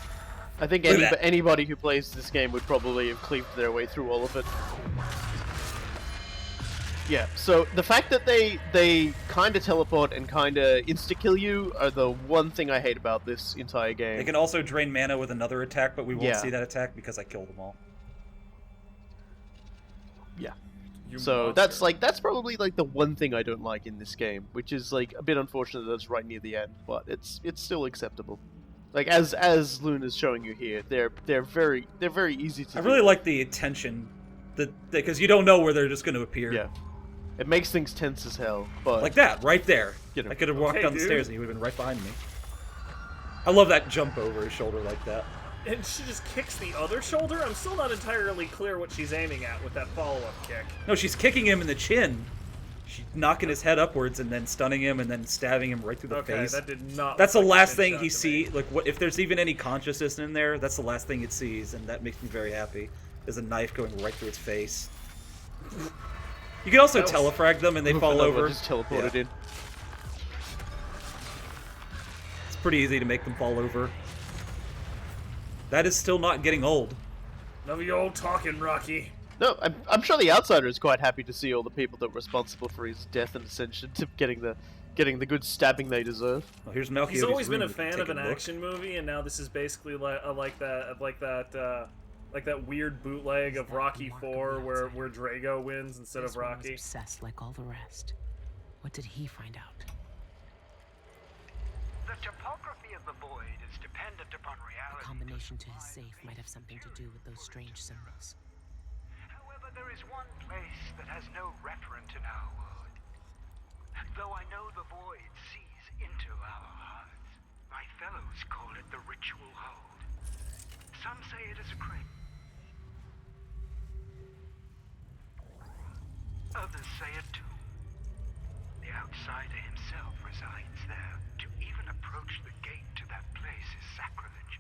[SPEAKER 3] I think
[SPEAKER 1] Look at that.
[SPEAKER 3] anybody who plays this game would probably have cleaved their way through all of it. Yeah, so the fact that they kind of teleport and kind of insta-kill you are the one thing I hate about this entire game.
[SPEAKER 1] They can also drain mana with another attack, but we won't
[SPEAKER 3] Yeah.
[SPEAKER 1] see that attack because I killed them all.
[SPEAKER 3] Yeah.
[SPEAKER 2] You
[SPEAKER 3] So
[SPEAKER 2] monster.
[SPEAKER 3] that's probably like the one thing I don't like in this game, which is like a bit unfortunate that it's right near the end, but it's still acceptable. Like as Luna's showing you here, they're very easy to
[SPEAKER 1] I
[SPEAKER 3] deal
[SPEAKER 1] really
[SPEAKER 3] with.
[SPEAKER 1] like the tension, because you don't know where they're just going to appear.
[SPEAKER 3] Yeah. It makes things tense as hell, but
[SPEAKER 1] Like that, right there.
[SPEAKER 3] You know.
[SPEAKER 1] I could have walked
[SPEAKER 2] Okay,
[SPEAKER 1] down the
[SPEAKER 2] dude.
[SPEAKER 1] stairs and he would have been right behind me. I love that jump over his shoulder like that.
[SPEAKER 2] And she just kicks the other shoulder? I'm still not entirely clear what she's aiming at with that follow-up kick.
[SPEAKER 1] No, she's kicking him in the chin. She's knocking his head upwards and then stunning him and then stabbing him right through the
[SPEAKER 2] Okay,
[SPEAKER 1] face.
[SPEAKER 2] that did not.
[SPEAKER 1] That's the
[SPEAKER 2] look like a
[SPEAKER 1] last
[SPEAKER 2] good
[SPEAKER 1] thing
[SPEAKER 2] shot
[SPEAKER 1] he
[SPEAKER 2] to
[SPEAKER 1] see.
[SPEAKER 2] me.
[SPEAKER 1] Like, what if there's even any consciousness in there? That's the last thing it sees, and that makes me very happy. Is a knife going right through its face. You can also
[SPEAKER 2] That was-
[SPEAKER 1] telefrag them and they fall
[SPEAKER 3] Another one
[SPEAKER 1] over.
[SPEAKER 3] just teleported
[SPEAKER 1] Yeah.
[SPEAKER 3] in.
[SPEAKER 1] It's pretty easy to make them fall over. That is still not getting old.
[SPEAKER 2] None of your old talking, Rocky.
[SPEAKER 3] No, I'm sure the outsider is quite happy to see all the people that were responsible for his death and ascension to getting getting the good stabbing they deserve.
[SPEAKER 1] Well, here's Melchiote's
[SPEAKER 2] He's always been
[SPEAKER 1] room.
[SPEAKER 2] a
[SPEAKER 1] We can
[SPEAKER 2] fan
[SPEAKER 1] take
[SPEAKER 2] of an
[SPEAKER 1] a look.
[SPEAKER 2] action movie, and now this is basically like that weird bootleg of Rocky IV where Drago wins instead of
[SPEAKER 8] This one was
[SPEAKER 2] Rocky.
[SPEAKER 8] obsessed like all the rest. What did he find out?
[SPEAKER 9] The topography of the void is dependent upon
[SPEAKER 8] The
[SPEAKER 9] reality.
[SPEAKER 8] combination to his safe might have something to do with those strange symbols.
[SPEAKER 9] However, there is one place that has no referent in our world. Though I know the void sees into our hearts, my fellows call it the ritual hold. Some say it is a crypt. Others say a tomb. The outsider himself resides there. To even approach the gate to that place is sacrilege.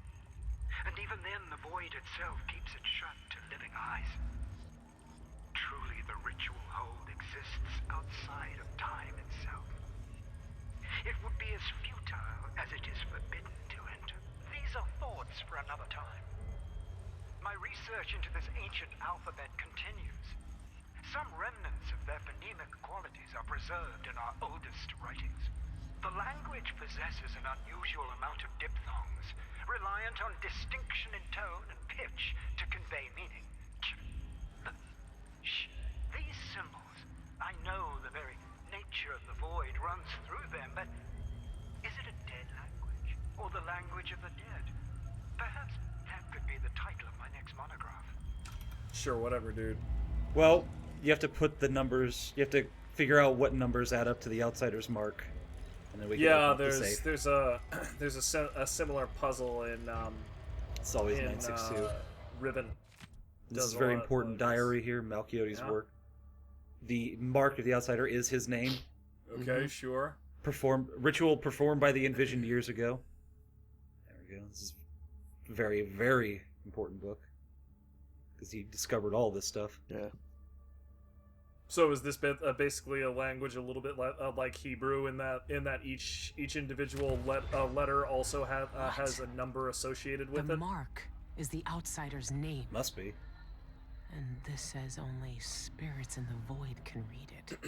[SPEAKER 9] And even then, the void itself keeps it shut to living eyes. Truly, the ritual hold exists outside of time itself. It would be as futile as it is forbidden to enter. These are thoughts for another time. My research into this ancient alphabet continues. Some remnants of their phonemic qualities are preserved in our oldest writings. The language possesses an unusual amount of diphthongs, reliant on distinction in tone and pitch to convey meaning. These symbols, I know the very nature of the void runs through them, but is it a dead language, or the language of the dead? Perhaps that could be the title of my next monograph.
[SPEAKER 2] Sure, whatever, dude.
[SPEAKER 1] Well, you have to put the numbers. You have to figure out what numbers add up to the outsider's mark, and then we can open up the safe.
[SPEAKER 2] there's a similar puzzle in
[SPEAKER 1] It's always
[SPEAKER 2] in
[SPEAKER 1] 962.
[SPEAKER 2] Ribbon.
[SPEAKER 1] This is
[SPEAKER 2] Does
[SPEAKER 1] a very
[SPEAKER 2] a lot
[SPEAKER 1] important
[SPEAKER 2] of this.
[SPEAKER 1] diary here. Malchiote's
[SPEAKER 2] Yeah.
[SPEAKER 1] work. The mark of the outsider is his name.
[SPEAKER 2] Okay, sure.
[SPEAKER 1] Ritual performed by the Envisioned years ago. There we go. This is a very, very important book because he discovered all this stuff.
[SPEAKER 3] Yeah.
[SPEAKER 2] So is this basically a language a little bit like Hebrew in that each individual letter also has a number associated with
[SPEAKER 8] The
[SPEAKER 2] it?
[SPEAKER 8] mark is the outsider's name.
[SPEAKER 1] Must be.
[SPEAKER 8] And this says only spirits in the void can read it.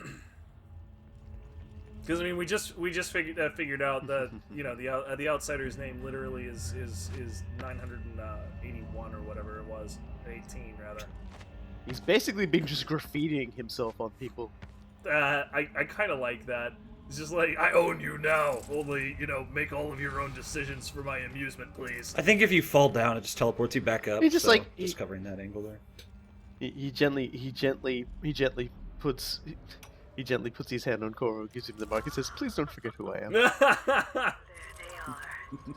[SPEAKER 2] Because I mean, we just figured out that the outsider's name literally is 981 or whatever it was, 18 rather.
[SPEAKER 3] He's basically been just graffitiing himself on people.
[SPEAKER 2] I kind of like that. It's just like, I own you now. Only, make all of your own decisions for my amusement, please.
[SPEAKER 1] I think if you fall down, it just teleports you back up.
[SPEAKER 3] He just,
[SPEAKER 1] so just covering that angle there.
[SPEAKER 3] He gently puts his hand on Koro, gives him the mark. He says, "Please don't forget who I am."
[SPEAKER 10] There they are. The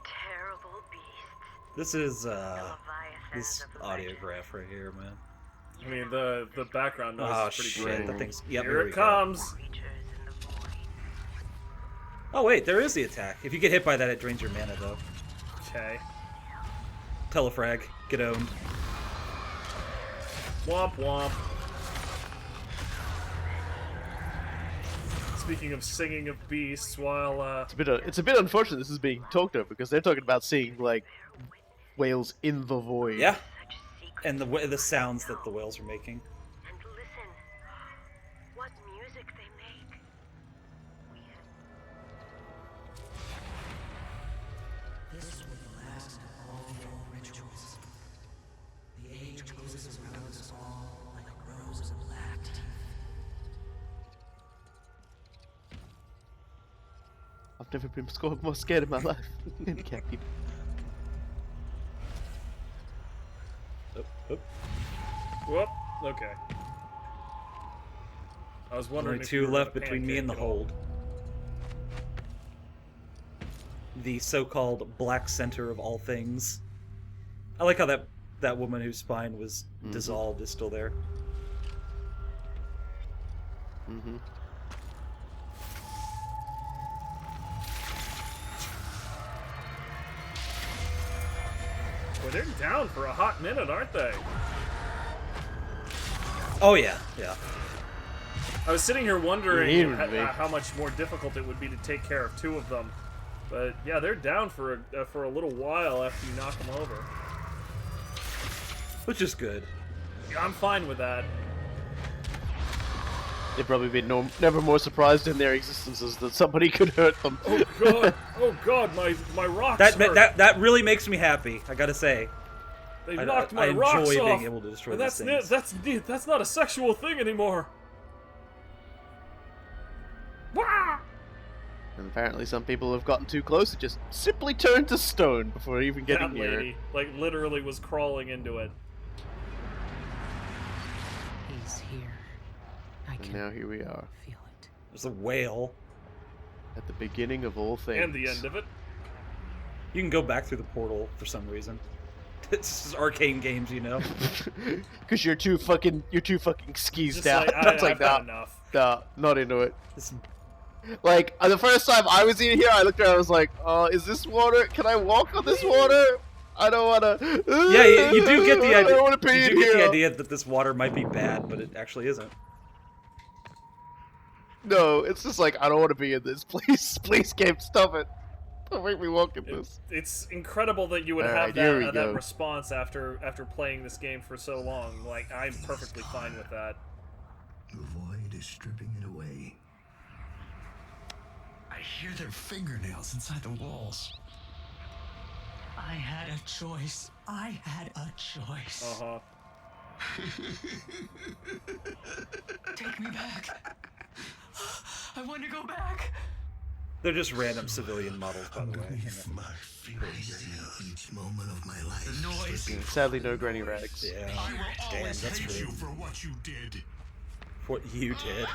[SPEAKER 10] terrible beasts.
[SPEAKER 1] This is
[SPEAKER 10] The
[SPEAKER 1] this
[SPEAKER 10] leviathans of the
[SPEAKER 1] audiograph right here, man.
[SPEAKER 2] I mean, the background noise
[SPEAKER 1] Oh
[SPEAKER 2] is pretty
[SPEAKER 1] shit,
[SPEAKER 2] great.
[SPEAKER 1] that thing's. Yep,
[SPEAKER 2] Here
[SPEAKER 1] we
[SPEAKER 2] it
[SPEAKER 1] go.
[SPEAKER 2] comes.
[SPEAKER 10] creatures in the void.
[SPEAKER 1] Oh wait, there is the attack. If you get hit by that, it drains your mana though.
[SPEAKER 2] Okay.
[SPEAKER 1] Telefrag, get owned.
[SPEAKER 2] Womp womp. Speaking of singing of beasts, while
[SPEAKER 3] It's a bit unfortunate this is being talked over because they're talking about seeing like whales in the void.
[SPEAKER 1] Yeah,
[SPEAKER 10] Such secret.
[SPEAKER 1] and the sounds that the whales are making.
[SPEAKER 10] And listen, what music they make. We have
[SPEAKER 6] This will the last of all your rituals. The age closes around us all like rows of black teeth.
[SPEAKER 3] I've never been more scared in my life. Can't be.
[SPEAKER 1] Oop.
[SPEAKER 2] whoop. Okay. I was wondering
[SPEAKER 1] Only
[SPEAKER 2] if you
[SPEAKER 1] two
[SPEAKER 2] were
[SPEAKER 1] left
[SPEAKER 2] gonna
[SPEAKER 1] between me and the
[SPEAKER 2] pancake at all.
[SPEAKER 1] hold. The so-called black center of all things. I like how that woman whose spine was dissolved is still there.
[SPEAKER 3] Mm-hmm.
[SPEAKER 2] Well, they're down for a hot minute, aren't they?
[SPEAKER 1] Oh yeah, yeah.
[SPEAKER 2] I was sitting here wondering
[SPEAKER 3] Yeah, it would be.
[SPEAKER 2] how much more difficult it would be to take care of two of them. But yeah, they're down for a little while after you knock them over.
[SPEAKER 1] Which is good.
[SPEAKER 2] I'm fine with that.
[SPEAKER 3] They've probably been never more surprised in their existences that somebody could hurt them.
[SPEAKER 2] Oh god, my rocks hurt.
[SPEAKER 1] That really makes me happy. I gotta say.
[SPEAKER 2] They knocked my
[SPEAKER 1] I
[SPEAKER 2] rocks
[SPEAKER 1] enjoy
[SPEAKER 2] off.
[SPEAKER 1] being able to destroy
[SPEAKER 2] And
[SPEAKER 1] these things.
[SPEAKER 2] that's not a sexual thing anymore. Wah!
[SPEAKER 3] And apparently some people have gotten too close and just simply turned to stone before even getting
[SPEAKER 2] That
[SPEAKER 3] near
[SPEAKER 2] lady,
[SPEAKER 3] it.
[SPEAKER 2] like, literally was crawling into it.
[SPEAKER 8] He's here. I
[SPEAKER 3] And
[SPEAKER 8] can
[SPEAKER 3] now here we are,
[SPEAKER 8] feel it.
[SPEAKER 1] There's a whale.
[SPEAKER 3] at the beginning of all things.
[SPEAKER 2] And the end of it.
[SPEAKER 1] You can go back through the portal for some reason. This is arcane games, you know.
[SPEAKER 3] Because you're too fucking skeezed
[SPEAKER 2] Just
[SPEAKER 3] out.
[SPEAKER 2] like,
[SPEAKER 3] That's
[SPEAKER 2] I've
[SPEAKER 3] like,
[SPEAKER 2] had
[SPEAKER 3] nah,
[SPEAKER 2] enough.
[SPEAKER 3] nah, not into it.
[SPEAKER 1] This-
[SPEAKER 3] Like, the first time I was in here, I looked around, I was like, is this water? Can I walk on this water? I don't wanna...
[SPEAKER 1] Yeah, you do get the
[SPEAKER 3] I
[SPEAKER 1] idea.
[SPEAKER 3] don't wanna pee
[SPEAKER 1] You
[SPEAKER 3] in
[SPEAKER 1] do get the
[SPEAKER 3] here.
[SPEAKER 1] idea that this water might be bad, but it actually isn't.
[SPEAKER 3] No, it's just like, I don't want to be in this. Please, game, stop it. Don't make me walk in this.
[SPEAKER 2] It's incredible that you would
[SPEAKER 3] Alright,
[SPEAKER 2] have
[SPEAKER 3] here we
[SPEAKER 2] that
[SPEAKER 3] go.
[SPEAKER 2] response after playing this game for so long. Like, I'm perfectly fine with that.
[SPEAKER 5] The void is stripping it away. I hear their fingernails inside the walls.
[SPEAKER 6] I had a choice. I had a choice.
[SPEAKER 2] Uh-huh.
[SPEAKER 6] Take me back. I want to go back.
[SPEAKER 1] They're just random civilian models, by the way.
[SPEAKER 5] Underneath my feet, I see each moment of my life.
[SPEAKER 6] The noise.
[SPEAKER 5] slipping
[SPEAKER 3] Sadly, no granny rags.
[SPEAKER 1] Yeah.
[SPEAKER 5] I will
[SPEAKER 1] Damn,
[SPEAKER 5] always
[SPEAKER 1] that's
[SPEAKER 5] hate
[SPEAKER 1] true.
[SPEAKER 5] you for what you did.
[SPEAKER 1] What you did.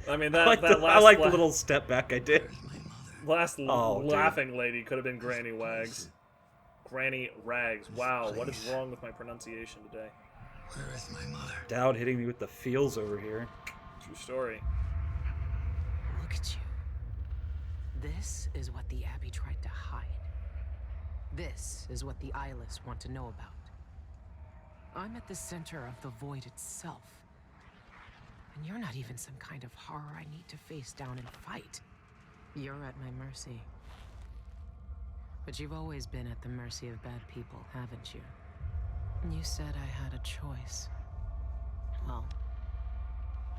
[SPEAKER 2] I mean,
[SPEAKER 1] I like the little step back I did.
[SPEAKER 2] last
[SPEAKER 1] Oh, dude.
[SPEAKER 2] laughing lady could have been Granny Wags. Granny Rags. Wow, what is wrong with my pronunciation today?
[SPEAKER 5] Where is my mother?
[SPEAKER 1] Dowd hitting me with the feels over here.
[SPEAKER 2] True story.
[SPEAKER 8] Look at you. This is what the Abbey tried to hide. This is what the Eyeless want to know about. I'm at the center of the void itself. And you're not even some kind of horror I need to face down and fight. You're at my mercy. But you've always been at the mercy of bad people, haven't you? You said I had a choice. Well,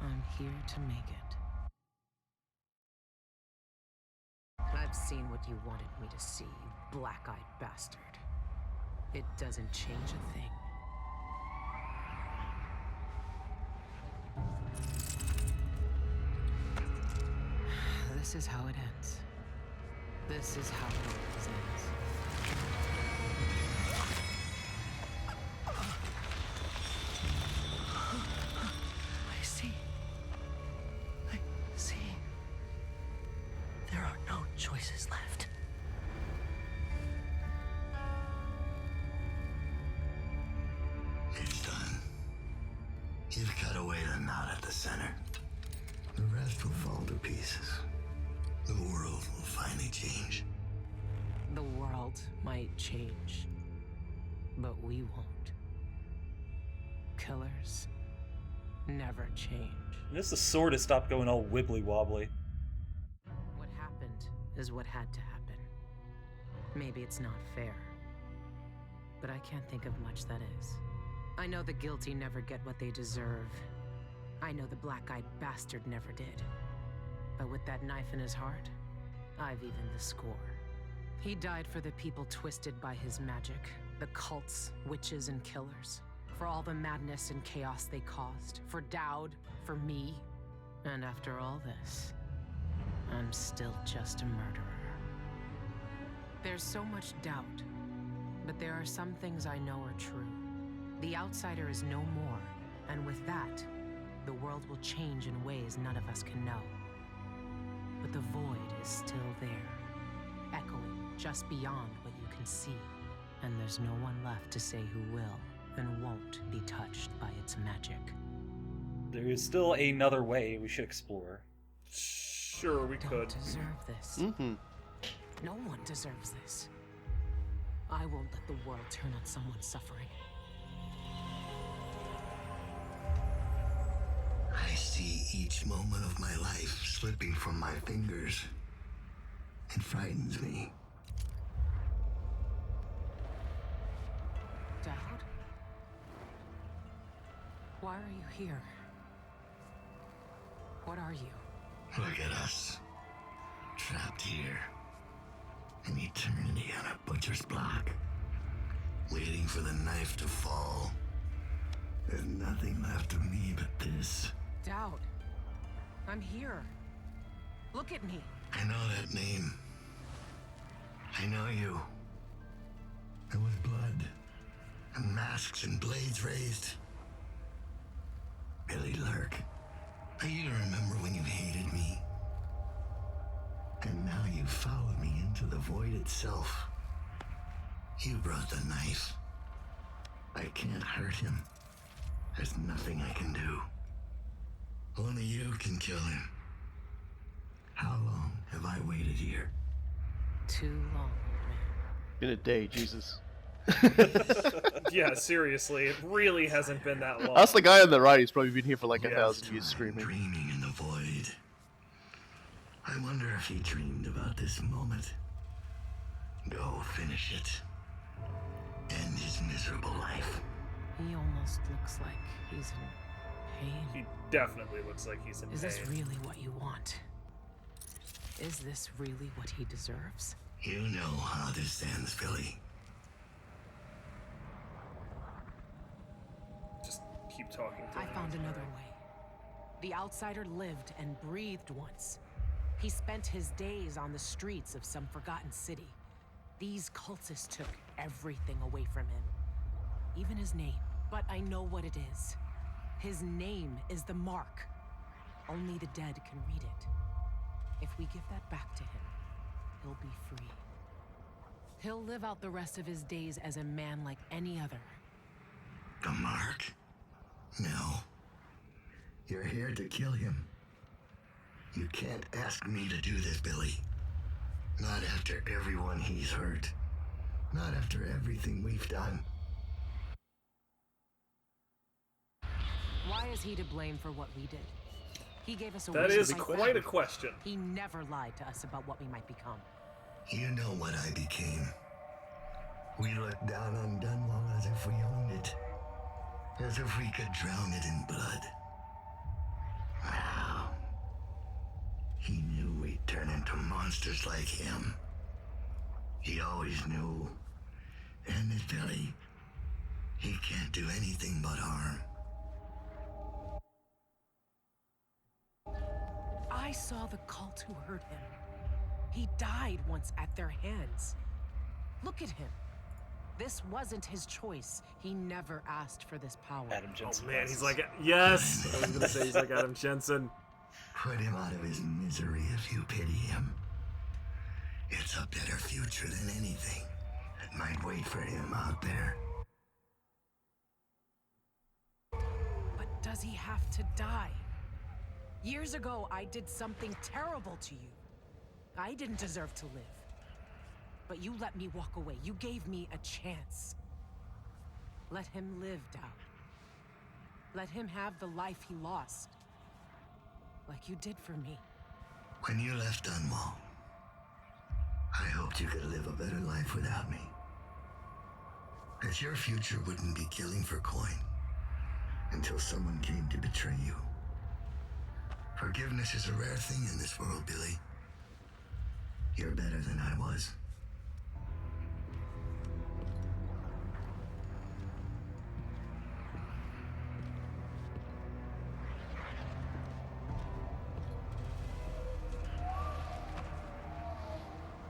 [SPEAKER 8] I'm here to make it. I've seen what you wanted me to see, you black-eyed bastard. It doesn't change a thing. This is how it ends. This is how it always ends.
[SPEAKER 6] I see. I see. There are no choices left.
[SPEAKER 5] It's done. You've cut away the knot at the center. The rest will fall to pieces. The world will finally change.
[SPEAKER 8] The world might change, but we won't. Killers never change.
[SPEAKER 1] I guess the sword has stopped going all wibbly wobbly.
[SPEAKER 8] What happened is what had to happen. Maybe it's not fair, but I can't think of much that is. I know the guilty never get what they deserve. I know the black-eyed bastard never did. But with that knife in his heart, I've evened the score. He died for the people twisted by his magic, the cults, witches, and killers. For all the madness and chaos they caused. For Dowd, for me. And after all this, I'm still just a murderer. There's so much doubt, but there are some things I know are true. The outsider is no more, and with that, the world will change in ways none of us can know. But the void is still there, echoing just beyond what you can see. And there's no one left to say who will and won't be touched by its magic.
[SPEAKER 1] There is still another way we should explore.
[SPEAKER 2] Sure, we
[SPEAKER 8] Don't
[SPEAKER 2] could.
[SPEAKER 8] deserve this.
[SPEAKER 3] Mm-hmm.
[SPEAKER 8] No one deserves this. I won't let the world turn on someone suffering.
[SPEAKER 5] I see each moment of my life slipping from my fingers. It frightens me.
[SPEAKER 8] Dowd? Why are you here? What are you?
[SPEAKER 5] Look at us. Trapped here. An eternity on a butcher's block. Waiting for the knife to fall. There's nothing left of me but this.
[SPEAKER 8] Doubt. I'm here. Look at me.
[SPEAKER 5] I know that name. I know you. There was blood. And masks and blades raised. Billie Lurk. I even remember when you hated me. And now you followed me into the void itself. You brought the knife. I can't hurt him. There's nothing I can do. Only you can kill him. How long have I waited here?
[SPEAKER 8] Too long, man.
[SPEAKER 3] Been a day, Jesus.
[SPEAKER 2] Yeah, seriously, it really hasn't been that long.
[SPEAKER 3] That's the guy on the right. He's probably been here for like 1,000 years screaming.
[SPEAKER 5] Dreaming in the void. I wonder if he dreamed about this moment. Go finish it. End his miserable life.
[SPEAKER 8] He almost looks like he's in pain.
[SPEAKER 2] He definitely looks like he's in pain.
[SPEAKER 8] Is this really what you want? Is this really what he deserves?
[SPEAKER 5] You know how this ends, Billie.
[SPEAKER 2] Just keep talking to
[SPEAKER 8] I
[SPEAKER 2] him.
[SPEAKER 8] found another way. The outsider lived and breathed once. He spent his days on the streets of some forgotten city. These cultists took everything away from him. Even his name. But I know what it is. His name is the Mark. Only the dead can read it. If we give that back to him, he'll be free. He'll live out the rest of his days as a man like any other.
[SPEAKER 5] The Mark? No. You're here to kill him. You can't ask me to do this, Billie. Not after everyone he's hurt. Not after everything we've done.
[SPEAKER 8] Why is he to blame for what we did? He gave us a
[SPEAKER 2] That
[SPEAKER 8] reason
[SPEAKER 2] is
[SPEAKER 8] to fight
[SPEAKER 2] quite a
[SPEAKER 8] back.
[SPEAKER 2] question.
[SPEAKER 8] He never lied to us about what we might become.
[SPEAKER 5] You know what I became. We looked down on Dunwall as if we owned it. As if we could drown it in blood. Wow. He knew we'd turn into monsters like him. He always knew. And this Billie, he can't do anything but harm.
[SPEAKER 8] I saw the cult who hurt him. He died once at their hands. Look at him. This wasn't his choice. He never asked for this power.
[SPEAKER 1] Adam Jensen.
[SPEAKER 2] Oh man, he's like, yes! I was gonna say he's like Adam Jensen.
[SPEAKER 5] Put him out of his misery if you pity him. It's a better future than anything that might wait for him out there.
[SPEAKER 8] But does he have to die? Years ago, I did something terrible to you. I didn't deserve to live. But you let me walk away. You gave me a chance. Let him live, Dow. Let him have the life he lost. Like you did for me.
[SPEAKER 5] When you left Dunwall, I hoped you could live a better life without me. That your future wouldn't be killing for coin until someone came to betray you. Forgiveness is a rare thing in this world, Billie. You're better than I was.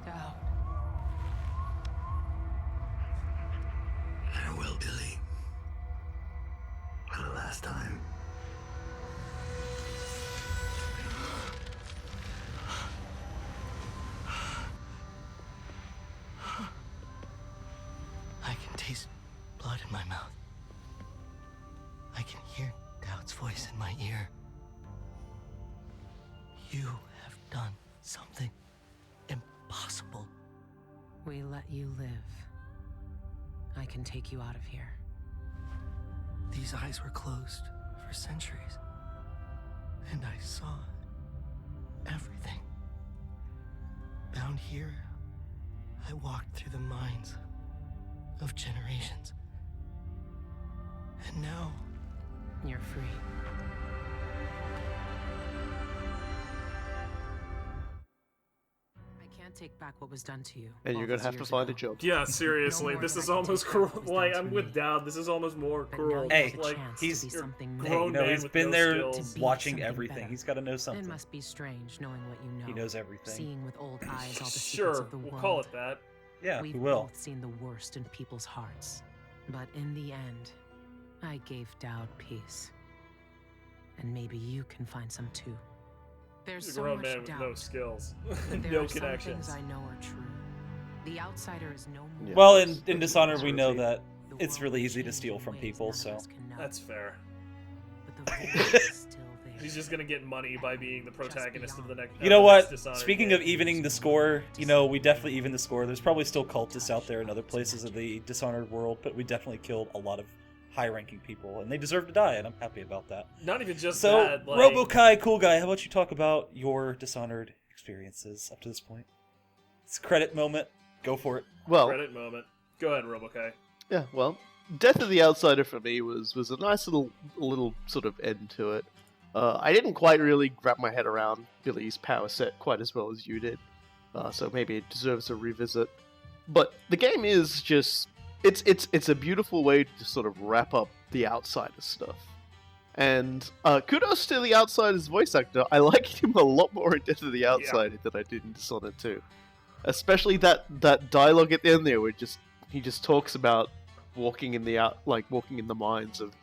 [SPEAKER 8] Dow.
[SPEAKER 5] Farewell, Billie. For the last time.
[SPEAKER 11] I can taste blood in my mouth. I can hear Dowd's voice in my ear. You have done something impossible.
[SPEAKER 8] We let you live. I can take you out of here.
[SPEAKER 11] These eyes were closed for centuries, and I saw everything. Bound here, I walked through the minds of generations. And now,
[SPEAKER 8] You're free. I can't take back what was done to you.
[SPEAKER 3] And you're
[SPEAKER 8] all
[SPEAKER 3] gonna
[SPEAKER 8] those
[SPEAKER 3] have to
[SPEAKER 8] years
[SPEAKER 3] find a
[SPEAKER 8] ago.
[SPEAKER 3] job.
[SPEAKER 2] Yeah, seriously,
[SPEAKER 8] No more
[SPEAKER 2] this
[SPEAKER 8] than
[SPEAKER 2] is
[SPEAKER 8] I can
[SPEAKER 2] almost
[SPEAKER 8] take
[SPEAKER 2] cruel.
[SPEAKER 8] back what was
[SPEAKER 2] Like,
[SPEAKER 8] done to
[SPEAKER 2] I'm with
[SPEAKER 8] me.
[SPEAKER 2] Dad. This is almost more
[SPEAKER 8] But
[SPEAKER 2] cruel.
[SPEAKER 8] now you
[SPEAKER 1] Hey,
[SPEAKER 8] have a
[SPEAKER 2] like,
[SPEAKER 8] chance
[SPEAKER 1] he's-
[SPEAKER 8] to be
[SPEAKER 2] you're
[SPEAKER 8] something
[SPEAKER 1] Hey,
[SPEAKER 2] grown
[SPEAKER 1] you know,
[SPEAKER 2] man
[SPEAKER 1] he's
[SPEAKER 2] with
[SPEAKER 1] been
[SPEAKER 2] no
[SPEAKER 1] there
[SPEAKER 2] skills.
[SPEAKER 8] To be
[SPEAKER 1] watching
[SPEAKER 8] something
[SPEAKER 1] everything.
[SPEAKER 8] better.
[SPEAKER 1] He's got to know
[SPEAKER 8] It
[SPEAKER 1] something.
[SPEAKER 8] must be strange knowing what you know.
[SPEAKER 1] He knows everything.
[SPEAKER 8] Seeing with old eyes all the secrets
[SPEAKER 2] Sure,
[SPEAKER 8] of the
[SPEAKER 2] we'll
[SPEAKER 8] world.
[SPEAKER 2] call it that.
[SPEAKER 1] Yeah,
[SPEAKER 8] We've
[SPEAKER 1] we will.
[SPEAKER 8] both seen the worst in people's hearts. But in the end, I gave Dowd peace. And maybe you can find some too. There's
[SPEAKER 2] He's a
[SPEAKER 8] so
[SPEAKER 2] grown
[SPEAKER 8] much
[SPEAKER 2] man with
[SPEAKER 8] doubt.
[SPEAKER 2] no skills,
[SPEAKER 8] But there
[SPEAKER 2] no
[SPEAKER 8] are some
[SPEAKER 2] connections.
[SPEAKER 8] things I know are true. The outsider is no more.
[SPEAKER 3] Yeah.
[SPEAKER 1] Well,
[SPEAKER 3] there's-
[SPEAKER 1] in
[SPEAKER 3] there's
[SPEAKER 1] Dishonored, we
[SPEAKER 3] sort
[SPEAKER 1] know
[SPEAKER 3] of
[SPEAKER 1] that
[SPEAKER 8] The
[SPEAKER 1] it's
[SPEAKER 8] world
[SPEAKER 1] really
[SPEAKER 8] will
[SPEAKER 1] easy to
[SPEAKER 8] change
[SPEAKER 1] steal
[SPEAKER 8] in
[SPEAKER 1] from
[SPEAKER 8] ways
[SPEAKER 1] people,
[SPEAKER 8] none of
[SPEAKER 1] so...
[SPEAKER 8] us can know.
[SPEAKER 2] That's fair.
[SPEAKER 8] But the void is still there.
[SPEAKER 2] He's just gonna get money by being the protagonist of the next.
[SPEAKER 1] You know
[SPEAKER 2] the
[SPEAKER 1] what?
[SPEAKER 2] next Dishonored
[SPEAKER 1] Speaking
[SPEAKER 2] game.
[SPEAKER 1] of evening the score, you know, we definitely evened the score. There's probably still cultists out there in other places of the Dishonored world, but we definitely killed a lot of high-ranking people, and they deserve to die, and I'm happy about that.
[SPEAKER 2] Not even just
[SPEAKER 1] So,
[SPEAKER 2] that. Like,
[SPEAKER 1] RoboKai, cool guy, how about you talk about your Dishonored experiences up to this point? It's a credit moment. Go for it.
[SPEAKER 3] Well,
[SPEAKER 2] credit moment. Go ahead, RoboKai.
[SPEAKER 3] yeah, well, Death of the Outsider for me was a nice little sort of end to it. I didn't quite really wrap my head around Billie's power set quite as well as you did, so maybe it deserves a revisit. But the game is just it's a beautiful way to sort of wrap up the Outsider stuff. And kudos to the Outsider's voice actor. I liked him a lot more in Death of the Outsider than I did in Dishonored 2. Especially that dialogue at the end there, where he just talks about walking in the minds of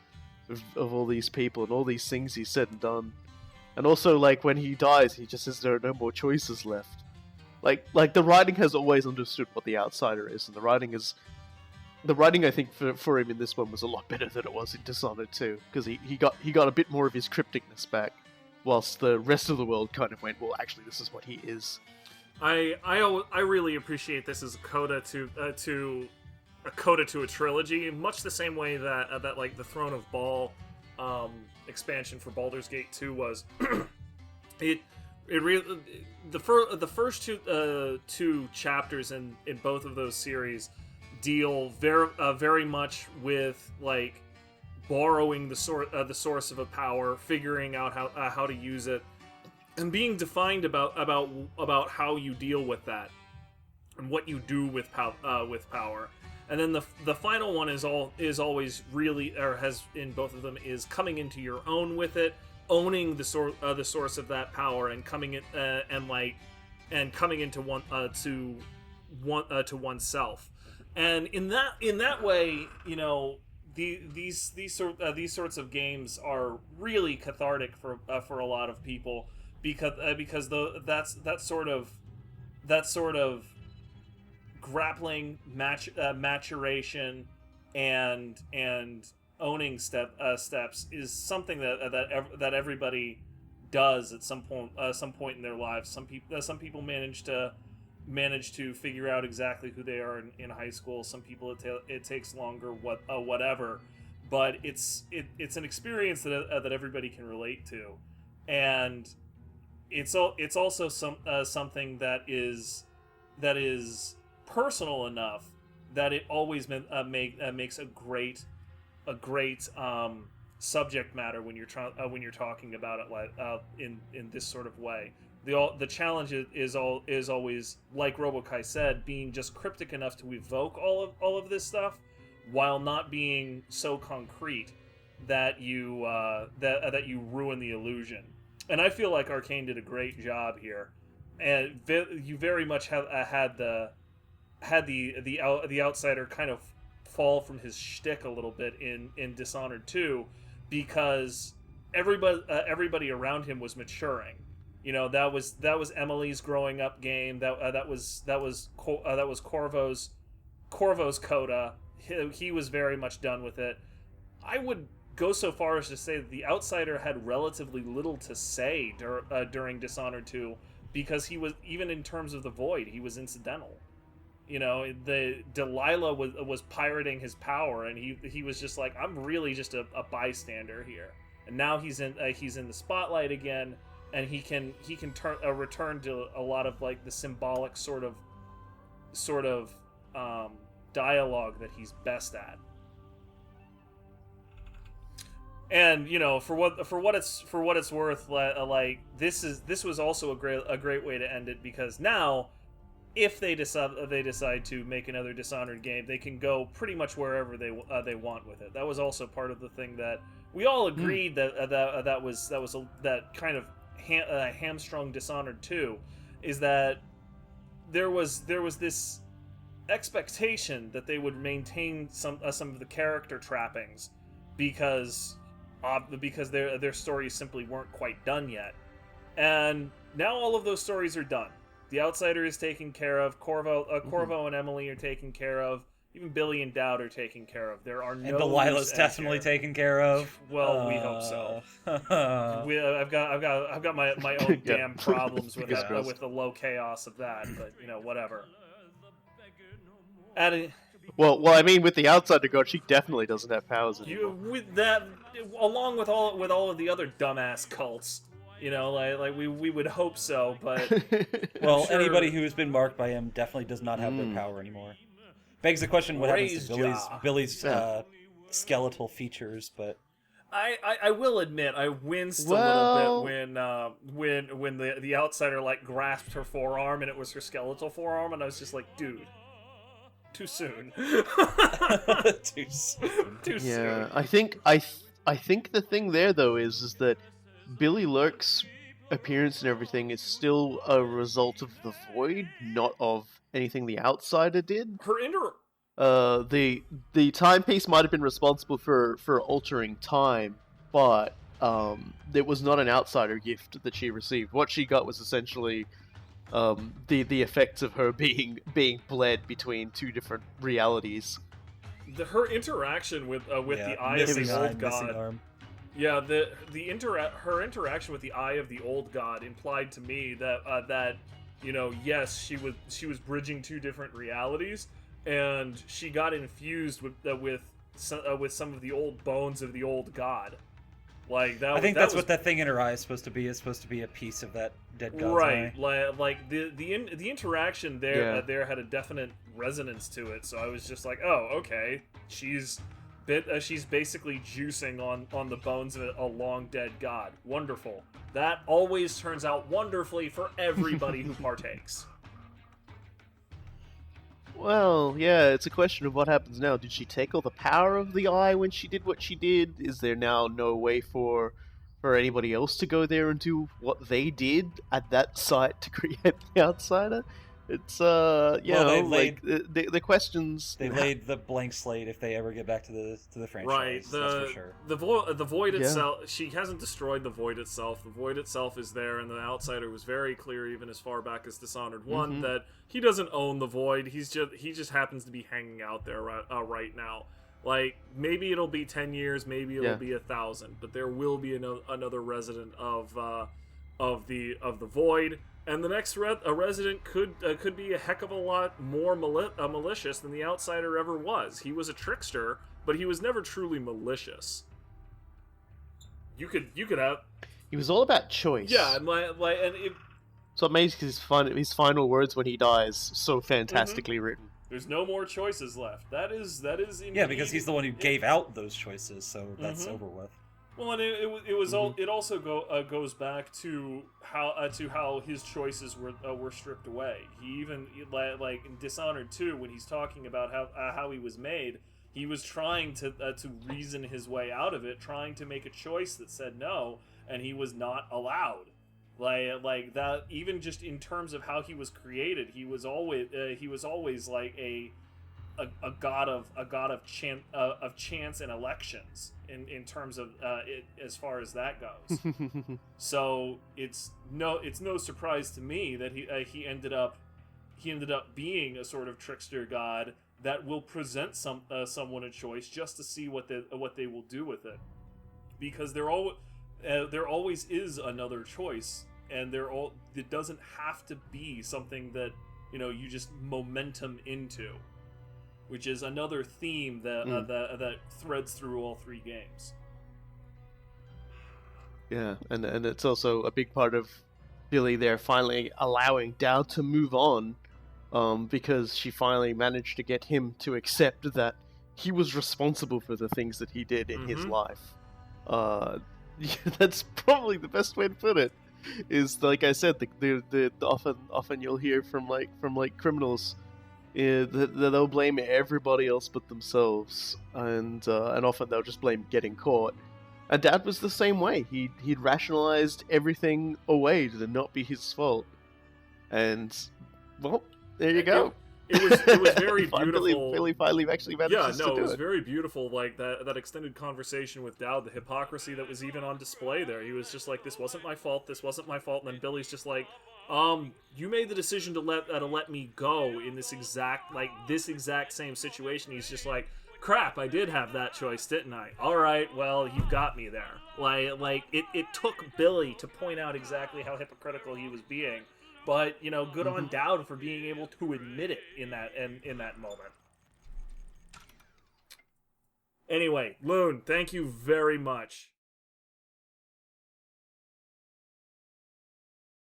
[SPEAKER 3] all these people and all these things he's said and done. And also, like, when he dies, he just says there are no more choices left. Like the writing has always understood what the Outsider is, and the writing I think for him in this one was a lot better than it was in Dishonored 2, because he got a bit more of his crypticness back, whilst the rest of the world kind of went, well, actually, this is what he is.
[SPEAKER 2] I really appreciate this as a coda to a trilogy, much the same way that like the Throne of Baal expansion for Baldur's Gate 2 was. it really the first two chapters in both of those series deal very much with like borrowing the source of a power, figuring out how to use it, and being defined about how you deal with that and what you do with power. And then the final one is always really, or has in both of them, is coming into your own with it, owning the source of that power, and coming in and coming into to oneself. And in that way, you know, these sorts of games are really cathartic for a lot of people, because that sort of grappling maturation and owning steps is something that everybody does at some point in their lives. Some people manage to figure out exactly who they are in high school. Some people it takes longer. Whatever, but it's an experience that everybody can relate to, and it's also something that is personal enough that it always makes a great subject matter when you're talking about it in this sort of way. The challenge is always, like RoboKai said, being just cryptic enough to evoke all of this stuff, while not being so concrete that you ruin the illusion. And I feel like Arcane did a great job here, and you very much have had the outsider kind of fall from his shtick a little bit in Dishonored 2, because everybody around him was maturing. You know, that was Emily's growing up game. That was Corvo's coda. He was very much done with it. I would go so far as to say that the outsider had relatively little to say during Dishonored 2, because he was, even in terms of the Void, he was incidental. You know, the Delilah was pirating his power, and he was just like, I'm really just a bystander here. And now he's in the spotlight again, and he can return to a lot of like the symbolic sort of dialogue that he's best at. And for what it's worth, like this was also a great way to end it, because now, if they decide to make another Dishonored game, they can go pretty much wherever they want with it. That was also part of the thing that we all agreed that kind of hamstrung Dishonored 2, is that there was this expectation that they would maintain some of the character trappings because their stories simply weren't quite done yet, and now all of those stories are done. The Outsider is taken care of. Corvo and Emily are taken care of. Even Billie and Dowd are taken care of. There are no.
[SPEAKER 1] And Delilah's definitely taken care of.
[SPEAKER 2] Well, we hope so. I've got my own damn problems with the low chaos of that, but whatever.
[SPEAKER 3] Well, I mean, with the Outsider God, she definitely doesn't have powers anymore.
[SPEAKER 2] With that, along with all of the other dumbass cults. Like we would hope so, but
[SPEAKER 1] well, sure. Anybody who has been marked by him definitely does not have their power anymore. Begs the question: what happens to Billie's skeletal features? But
[SPEAKER 2] I will admit I winced a little bit when the Outsider grasped her forearm and it was her skeletal forearm, and I was just like, dude, too soon.
[SPEAKER 1] Too soon.
[SPEAKER 3] Yeah, I think the thing there though is that Billie Lurk's appearance and everything is still a result of the Void, not of anything the Outsider did. The timepiece might have been responsible for altering time, but it was not an Outsider gift that she received. What she got was essentially the effects of her being bled between two different realities.
[SPEAKER 2] Her interaction with the Eye of the Old God. Yeah, her interaction with the Eye of the Old God implied to me that yes, she was bridging two different realities, and she got infused with some of the old bones of the old god. Like that.
[SPEAKER 1] I think that's what that thing in her eye is supposed to be. It's supposed to be a piece of that dead god's eye.
[SPEAKER 2] Like the interaction there there had a definite resonance to it. So I was just like, oh, okay, she's basically juicing on the bones of a long dead god. Wonderful. That always turns out wonderfully for everybody who partakes.
[SPEAKER 3] Well, yeah, it's a question of what happens now. Did she take all the power of the eye when she did what she did? Is there now no way for anybody else to go there and do what they did at that site to create the Outsider? It's the questions.
[SPEAKER 1] They laid the blank slate if they ever get back to the franchise.
[SPEAKER 2] Right,
[SPEAKER 1] that's for sure.
[SPEAKER 2] The Void itself. She hasn't destroyed the Void itself. The Void itself is there, and the Outsider was very clear, even as far back as Dishonored 1, that he doesn't own the Void. He just happens to be hanging out there right now. Like, maybe it'll be 10 years, maybe it'll be 1,000, but there will be another resident of the Void. And the next resident could be a heck of a lot more malicious than the Outsider ever was. He was a trickster, but he was never truly malicious. You could have.
[SPEAKER 3] He was all about choice.
[SPEAKER 2] Yeah,
[SPEAKER 3] so it makes his final words when he dies so fantastically written.
[SPEAKER 2] There's no more choices left. That is. Indeed,
[SPEAKER 1] yeah, because he's the one who gave out those choices, so that's over with.
[SPEAKER 2] Well, and it also goes back to how his choices were stripped away. He even like in Dishonored 2, when he's talking about how he was made, he was trying to reason his way out of it, trying to make a choice that said no, and he was not allowed. Like that, even just in terms of how he was created, he was always like a god of chance and elections in terms of it, as far as that goes. So it's no surprise to me that he ended up being a sort of trickster god that will present someone a choice just to see what they will do with it, because there always is another choice, and it doesn't have to be something that you just momentum into, which is another theme that threads through all three games.
[SPEAKER 3] Yeah, and it's also a big part of Billie there finally allowing Dowd to move on, because she finally managed to get him to accept that he was responsible for the things that he did in his life. That's probably the best way to put it. Is like I said, the often you'll hear from criminals, that they'll blame everybody else but themselves, and often they'll just blame getting caught. And Dad was the same way. He'd rationalized everything away to not be his fault, and well, there you go.
[SPEAKER 2] It was very beautiful.
[SPEAKER 3] Billie finally actually managed to do it.
[SPEAKER 2] It was very beautiful. Like that extended conversation with Dowd, the hypocrisy that was even on display there. He was just like, "This wasn't my fault. This wasn't my fault." And then Billie's just like, you made the decision to let me go in this exact same situation." He's just like, "Crap, I did have that choice, didn't I? All right, well, you've got me there." Like it took Billie to point out exactly how hypocritical he was being. But, good on Dowd for being able to admit it in that moment. Anyway, Loon, thank you very much.